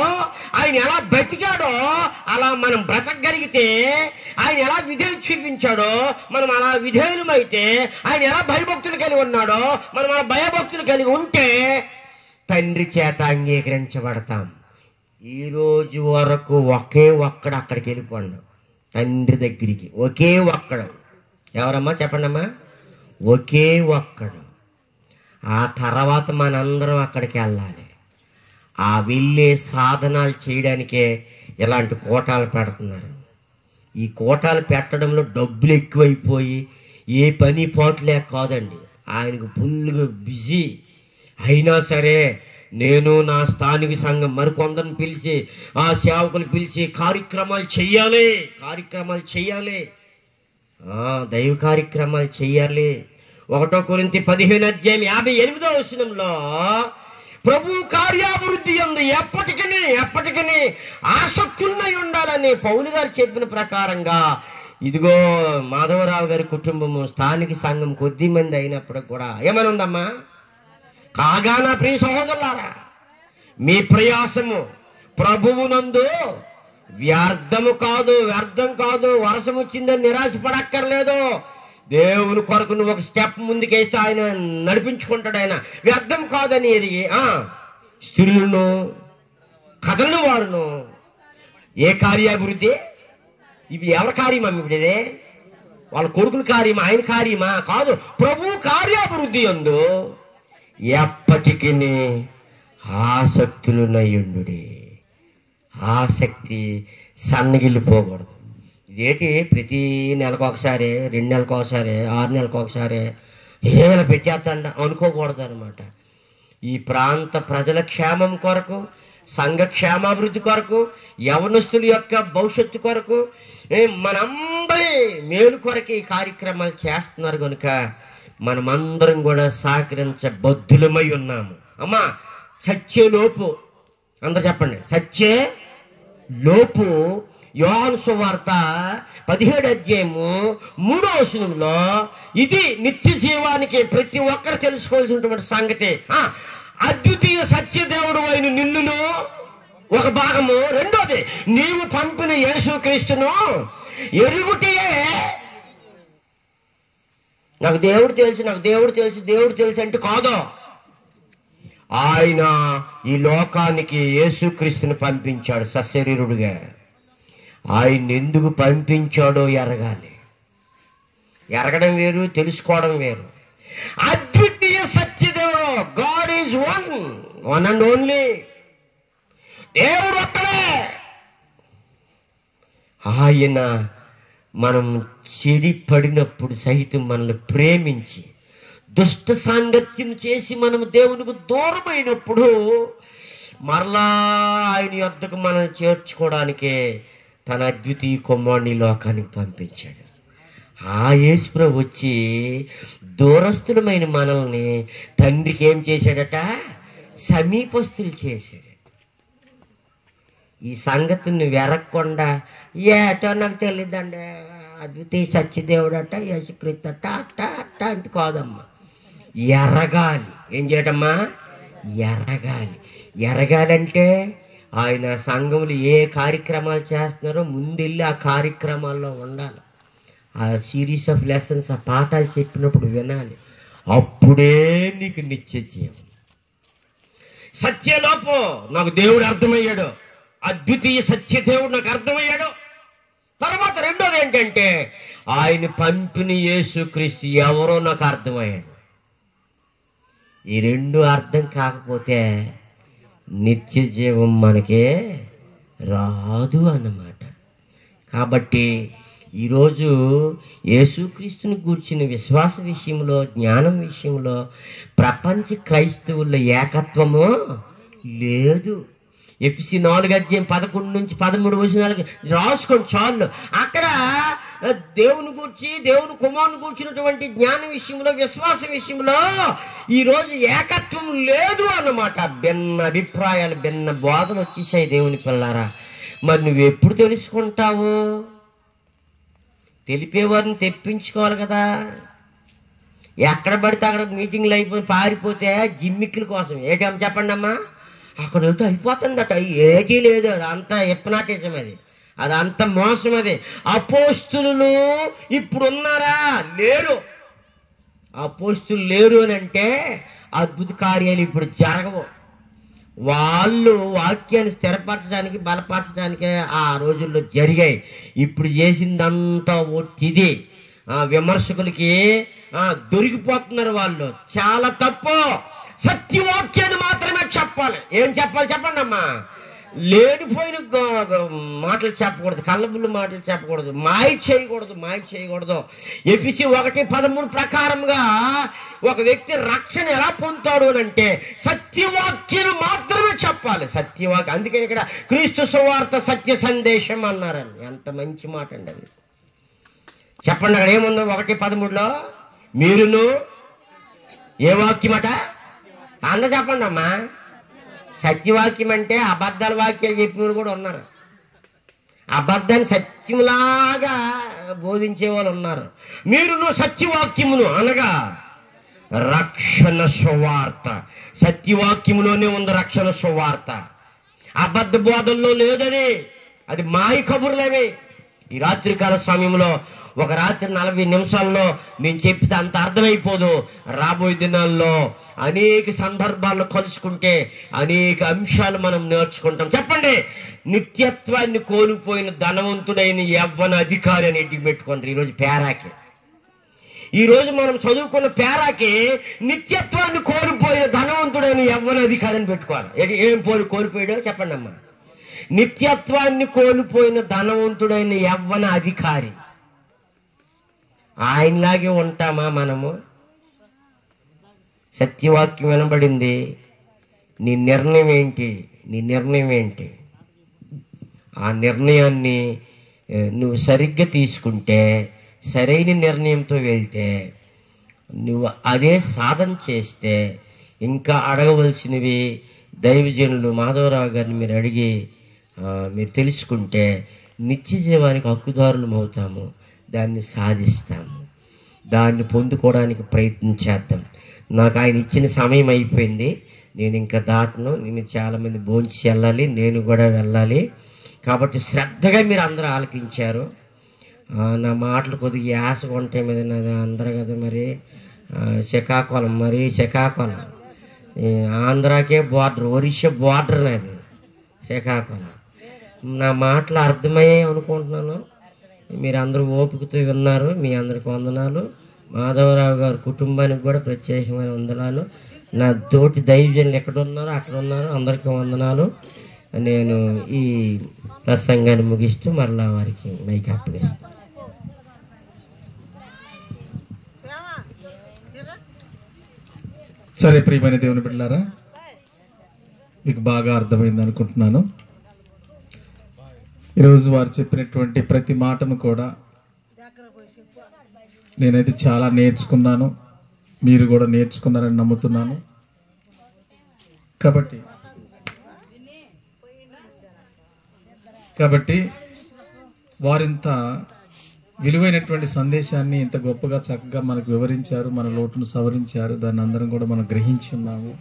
ఆయన ఎలా బ్రతికాడో అలా మనం బ్రతకగలిగితే, ఆయన ఎలా విధేయులు చూపించాడో మనం అలా విధేయులమైతే, ఆయన ఎలా భయభక్తులు కలిగి ఉన్నాడో మనం అలా భయభక్తులు కలిగి ఉంటే తండ్రి చేత అంగీకరించబడతాం. ఈరోజు వరకు ఒకే ఒక్కడు అక్కడికి వెళ్ళిపోండు, తండ్రి దగ్గరికి. ఒకే ఒక్కడు. ఎవరమ్మా చెప్పండి అమ్మా? ఒకే ఒక్కడు. ఆ తర్వాత మనందరం అక్కడికి వెళ్ళాలి. ఆ వెళ్ళే సాధనాలు చేయడానికే ఇలాంటి కోటాలు పెడుతున్నారు. ఈ కోటాలు పెట్టడంలో డబ్బులు ఎక్కువైపోయి ఏ పని పోట్లే కాదండి, ఆయనకు ఫుల్గా బిజీ. అయినా సరే నేను నా స్థానిక సంఘం మరికొందరిని పిలిచి, ఆ సేవకులు పిలిచి కార్యక్రమాలు చెయ్యాలి, దైవ కార్యక్రమాలు చెయ్యాలి. 1 కొరింథీ 15:58 ప్రభు కార్యాభివృద్ధి యందు ఎప్పటికీ ఆసక్తులై ఉండాలని పౌలు గారు చెప్పిన ప్రకారంగా, ఇదిగో మాధవరావు గారి కుటుంబము స్థానిక సంఘం కొద్ది మంది అయినప్పుడు కూడా ఏమని ఉందమ్మా? కాగా నా ప్రియ సహోదరులారా, మీ ప్రయాసము ప్రభువునందు వ్యర్థం కాదు. వర్షం వచ్చిందని నిరాశపడక్కర్లేదు. దేవుని కొరకు నువ్వు ఒక స్టెప్ ముందుకేస్తే ఆయన నడిపించుకుంటాడు. ఆయన వ్యర్థం కాదని ఎదిగి స్త్రీలను కథలను వారును ఏ కార్యాభివృద్ధి? ఇవి ఎవరి కార్యమా? ఇప్పుడు ఇదే వాళ్ళ కొడుకుల కార్యమా, ఆయన కార్యమా? కాదు, ప్రభు కార్యాభివృద్ధి యందు ఎప్పటికీ ఆసక్తులునయుండు. ఆసక్తి సన్నగిల్లిపోకూడదు. ఇదేంటి ప్రతి నెలకు ఒకసారి, 2 నెలలకు ఒకసారి, 6 నెలలకు ఒకసారి ఏదైనా పెట్టేస్తాండ అనుకోకూడదు అనమాట. ఈ ప్రాంత ప్రజల క్షేమం కొరకు, సంఘ క్షేమాభివృద్ధి కొరకు, యవనస్తుల యొక్క భవిష్యత్తు కొరకు, మనందరి మేలు కొరకు ఈ కార్యక్రమాలు చేస్తున్నారు కనుక మనమందరం కూడా సహకరించబద్ధులమై ఉన్నాము. అమ్మా, చచ్చేలోపు అందరూ చెప్పండి, చచ్చే లోపు యోహాను సువార్త 17:3 ఇది నిత్య జీవానికి ప్రతి ఒక్కరు తెలుసుకోవాల్సినటువంటి సంగతి. అద్వితీయ సత్యదేవుడు అయిన నిన్నును ఒక భాగము, రెండోది నీవు పంపిన యేసుక్రీస్తును ఎరుగుటే. నాకు దేవుడు తెలుసు అంటే కాదు. ఆయన ఈ లోకానికి యేసుక్రీస్తుని పంపించాడు సశరీరుడుగా. ఆయన ఎందుకు పంపించాడో ఎరగాలి. ఎరగడం వేరు, తెలుసుకోవడం వేరు. అద్వితీయ సత్యదేవుడు, God is one and only. దేవుడు ఒక్కడే. ఆయన మనం చెడి పడినప్పుడు సహితం మనల్ని ప్రేమించి, దుష్ట సాంగత్యం చేసి మనం దేవునికి దూరమైనప్పుడు మరలా ఆయన యొద్దకు మనల్ని చేర్చుకోవడానికే తన అద్వితీయ కుమారుని లోకానికి పంపించాడు. ఆ యేసుప్రభు వచ్చి దూరస్తులమైన మనల్ని తండ్రికి ఏం చేశాడట? సమీపస్తులు చేశాడు. ఈ సంగతిని వెరగకుండా ఏటో నాకు తెలియదండి, అద్వితీయ సత్యదేవుడు అట్ట, యేసుక్రీస్తు అట్ట అంటే కాదమ్మా. ఎరగాలి. ఏం చేయటమ్మా? ఎరగాలంటే ఆయన సంఘములు ఏ కార్యక్రమాలు చేస్తున్నారో ముందెళ్ళి ఆ కార్యక్రమాల్లో ఉండాలి. ఆ సిరీస్ ఆఫ్ లెసన్స్, ఆ పాఠాలు చెప్పినప్పుడు వినాలి. అప్పుడే నీకు నిత్య జీవం. సత్యలోపు నాకు దేవుడు అర్థమయ్యాడు, అద్వితీయ సత్యదేవుడు నాకు అర్థమయ్యాడు. తర్వాత రెండోది ఏంటంటే ఆయన పంపిన యేసుక్రీస్తు ఎవరో నాకు అర్థమయ్యాడు. ఈ రెండు అర్థం కాకపోతే నిత్య జీవం మనకే రాదు అన్నమాట. కాబట్టి ఈరోజు యేసుక్రీస్తుని గూర్చిన విశ్వాస విషయంలో, జ్ఞానం విషయంలో ప్రపంచ క్రైస్తవుల ఏకత్వము లేదు. ఎఫెసీ 4:11-13 రాసుకోండి చాలు. అక్కడ దేవుని గూర్చి, దేవుని కుమారుని కూర్చున్నటువంటి జ్ఞాన విషయంలో, విశ్వాస విషయంలో ఈరోజు ఏకత్వం లేదు అన్నమాట. భిన్న అభిప్రాయాలు, భిన్న బోధలు వచ్చేసాయి దేవుని పిల్లారా. మరి నువ్వు ఎప్పుడు తెలుసుకుంటావు? తెలిపేవారిని తెప్పించుకోవాలి కదా. ఎక్కడ పడితే అక్కడ మీటింగ్లు అయిపోయి పారిపోతే జిమ్మిక్కుల కోసం ఏటమ్మా చెప్పండి అమ్మా, అక్కడ ఏటో అయిపోతుందట, ఏదీ లేదు, అదంతా హిప్నాటిజం, అదంతా మోసం. అపోస్తులు ఇప్పుడు ఉన్నారా? లేరు. అపోస్తులు లేరు అని అంటే అద్భుత కార్యాలు ఇప్పుడు జరగవు. వాళ్ళు వాక్యాన్ని స్థిరపరచడానికి, బలపరచడానికే ఆ రోజుల్లో జరిగాయి. ఇప్పుడు చేసిందంతా ఒట్టిది. విమర్శకులకి దొరికిపోతున్నారు వాళ్ళు. చాలా తప్పు. సత్యవాక్యాన్ని మాత్రమే చెప్పాలి. ఏం చెప్పాలి చెప్పండి అమ్మా? లేనిపోయిన మాటలు చెప్పకూడదు, కళ్ళబుల్లు మాటలు చెప్పకూడదు, మాయ చేయకూడదు. ఎఫెసీ 1:13 ప్రకారంగా ఒక వ్యక్తి రక్షణ ఎలా పొందుతాడు అని అంటే సత్యవాక్యాన్ని మాత్రమే చెప్పాలి. సత్యవాక్యం. అందుకని ఇక్కడ క్రీస్తు సువార్త సత్య సందేశం అన్నారని. ఎంత మంచి మాట అండి అది. చెప్పండి, అక్కడ ఏముందో 1:13లో మీరును ఏ వాక్యమట అంద చెప్పండి అమ్మా. సత్యవాక్యం అంటే అబద్ధాల వాక్యాలు చెప్పిన వాళ్ళు కూడా ఉన్నారు. అబద్ధాన్ని సత్యంలాగా బోధించే వాళ్ళు ఉన్నారు. మీరును సత్యవాక్యమును అనగా రక్షణ సువార్త. సత్యవాక్యములోనే ఉంది రక్షణ సువార్త. అబద్ధ బోధల్లో లేదని, అది మాయ కబుర్లవి. ఈ రాత్రికాల సమయంలో ఒక రాత్రి 40 నిమిషాల్లో నేను చెప్పితే అంత అర్థమైపోదు. రాబోయే దినాల్లో అనేక సందర్భాల్లో కలుసుకుంటే అనేక అంశాలు మనం నేర్చుకుంటాం. చెప్పండి, నిత్యత్వాన్ని కోల్పోయిన ధనవంతుడైన యవ్వన అధికారి అని ఇంటికి పెట్టుకోండి. ఈరోజు పేరాకి, ఈరోజు మనం చదువుకున్న పేరాకి నిత్యత్వాన్ని కోల్పోయిన ధనవంతుడైన యవ్వన అధికారి అని పెట్టుకోవాలి. ఏం కోల్పోయాడో చెప్పండి అమ్మా. నిత్యత్వాన్ని కోల్పోయిన ధనవంతుడైన యవ్వన అధికారి. ఆయనలాగే ఉంటామా మనము? సత్యవాక్యం వినబడింది, నీ నిర్ణయం ఏంటి? ఆ నిర్ణయాన్ని నువ్వు సరిగ్గా తీసుకుంటే, సరైన నిర్ణయంతో వెళ్తే, నువ్వు అదే సాధన చేస్తే, ఇంకా అడగవలసినవి దైవజనులు మాధవరావు గారిని మీరు అడిగి మీరు తెలుసుకుంటే నిత్య జీవానికి హక్కుదారులం అవుతాము. దాన్ని సాధిస్తాము. దాన్ని పొందుకోవడానికి ప్రయత్నం చేద్దాం. నాకు ఆయన ఇచ్చిన సమయం అయిపోయింది. నేను ఇంకా దాటను. నేను చాలామంది భోంచి వెళ్ళాలి, నేను కూడా వెళ్ళాలి. కాబట్టి శ్రద్ధగా మీరు అందరూ ఆలకించారు. నా మాటలు కొద్దిగా యాసగా ఉంటాయి మీద అందరూ కదా. మరి శ్రీకాకుళం ఆంధ్రాకే బార్డర్, ఒరిస్సా బార్డర్ నాది శ్రీకాకుళం. నా మాటలు అర్థమయ్యాయి అనుకుంటున్నాను. మీరందరూ ఓపికతో విన్నారు. మీ అందరికి వందనాలు. మాధవరావు గారి కుటుంబానికి కూడా ప్రత్యేకమైన వందనాలు. నా తోటి దైవజనులు ఎక్కడ ఉన్నారో అక్కడ ఉన్నారు, అందరికీ వందనాలు. నేను ఈ ప్రసంగాన్ని ముగిస్తూ మరలా వారికి మైక్ అప్పగిస్తాను. సరే, ప్రియమైన దేవుని బిడ్డలారా, మీకు బాగా అర్థమైంది అనుకుంటున్నాను. ఈరోజు వారు చెప్పినటువంటి ప్రతి మాటను కూడా నేనైతే చాలా నేర్చుకున్నాను. మీరు కూడా నేర్చుకున్నారని నమ్ముతున్నాను. కాబట్టి వారింత విలువైనటువంటి సందేశాన్ని ఇంత గొప్పగా చక్కగా మనకు వివరించారు, మన లోటును సవరించారు. దాన్ని అందరం కూడా మనం గ్రహించి ఉన్నాము.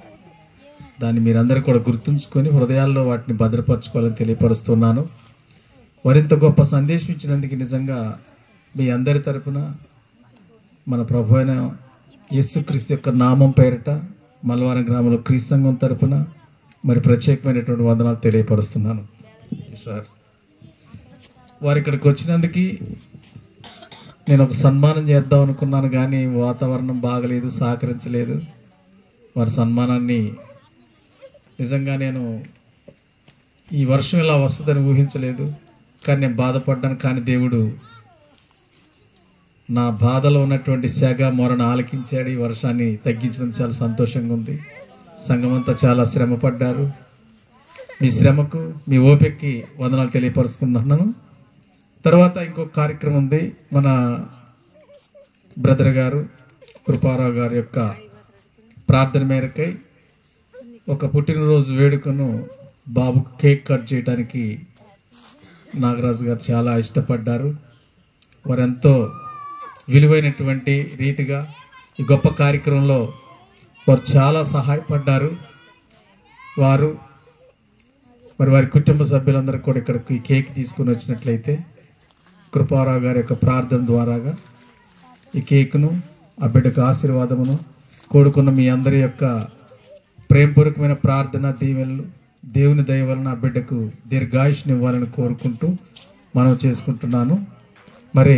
దాన్ని మీరందరూ కూడా గుర్తుంచుకొని హృదయాల్లో వాటిని భద్రపరచుకోవాలని తెలియపరుస్తున్నాను. మరింత గొప్ప సందేశం ఇచ్చినందుకు నిజంగా మీ అందరి తరపున మన ప్రభు అయిన యేసుక్రీస్తు యొక్క నామం పేరిట మల్వారం గ్రామంలో క్రీస్తు సంఘం తరపున మరి ప్రత్యేకమైనటువంటి వందనాలు తెలియపరుస్తున్నాను. సార్, వారు ఇక్కడికి వచ్చినందుకు నేను ఒక సన్మానం చేద్దాం అనుకున్నాను, కానీ వాతావరణం బాగలేదు, సహకరించలేదు. వారి సన్మానాన్ని నిజంగా నేను ఈ వర్షం ఇలా వస్తుందని ఊహించలేదు, కానీ నేను బాధపడ్డాను. కానీ దేవుడు నా బాధలో ఉన్నటువంటి సెగ మొరను ఆలకించాడు. ఈ వర్షాన్ని తగ్గించడం చాలా సంతోషంగా ఉంది. సంఘమంతా చాలా శ్రమ పడ్డారు. మీ శ్రమకు, మీ ఓపికకి వందనాలు తెలియపరుచుకుంటున్నాను. తర్వాత ఇంకొక కార్యక్రమం ఉంది. మన బ్రదర్ గారు కృపారావు గారి యొక్క ప్రార్థన మేరకై ఒక పుట్టినరోజు వేడుకను బాబుకు కేక్ కట్ చేయడానికి నాగరాజు గారు చాలా ఇష్టపడ్డారు. వారెంతో విలువైనటువంటి రీతిగా ఈ గొప్ప కార్యక్రమంలో వారు చాలా సహాయపడ్డారు. వారు మరి వారి కుటుంబ సభ్యులందరూ కూడా ఇక్కడికి కేక్ తీసుకుని వచ్చినట్లయితే కృపారావు గారి యొక్క ప్రార్థన ద్వారాగా ఈ కేకును, ఆ బిడ్డకు ఆశీర్వాదమును, కూడుకున్న మీ అందరి యొక్క ప్రేమపూర్వకమైన ప్రార్థన దీవెనలు, దేవుని దయ వలన ఆ బిడ్డకు దీర్ఘాయుష్ని ఇవ్వాలని కోరుకుంటూ మనం చేసుకుంటున్నాను. మరి